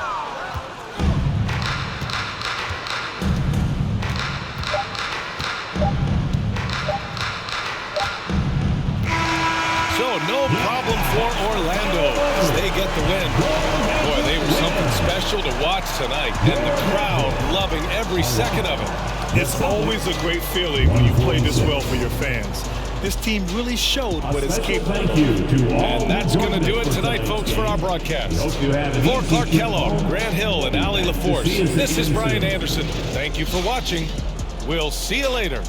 Speaker 2: So no problem for Orlando as they get the win. Boy, they were something special to watch tonight, and the crowd loving every second of it.
Speaker 3: It's always a great feeling when you play this well for your fans. This team really showed what it's capable of.
Speaker 2: And that's going to do it tonight, folks, for our broadcast. For Clark Kellogg, Grant Hill, and Allie LaForce, this is Brian Anderson. Thank you for watching. We'll see you later.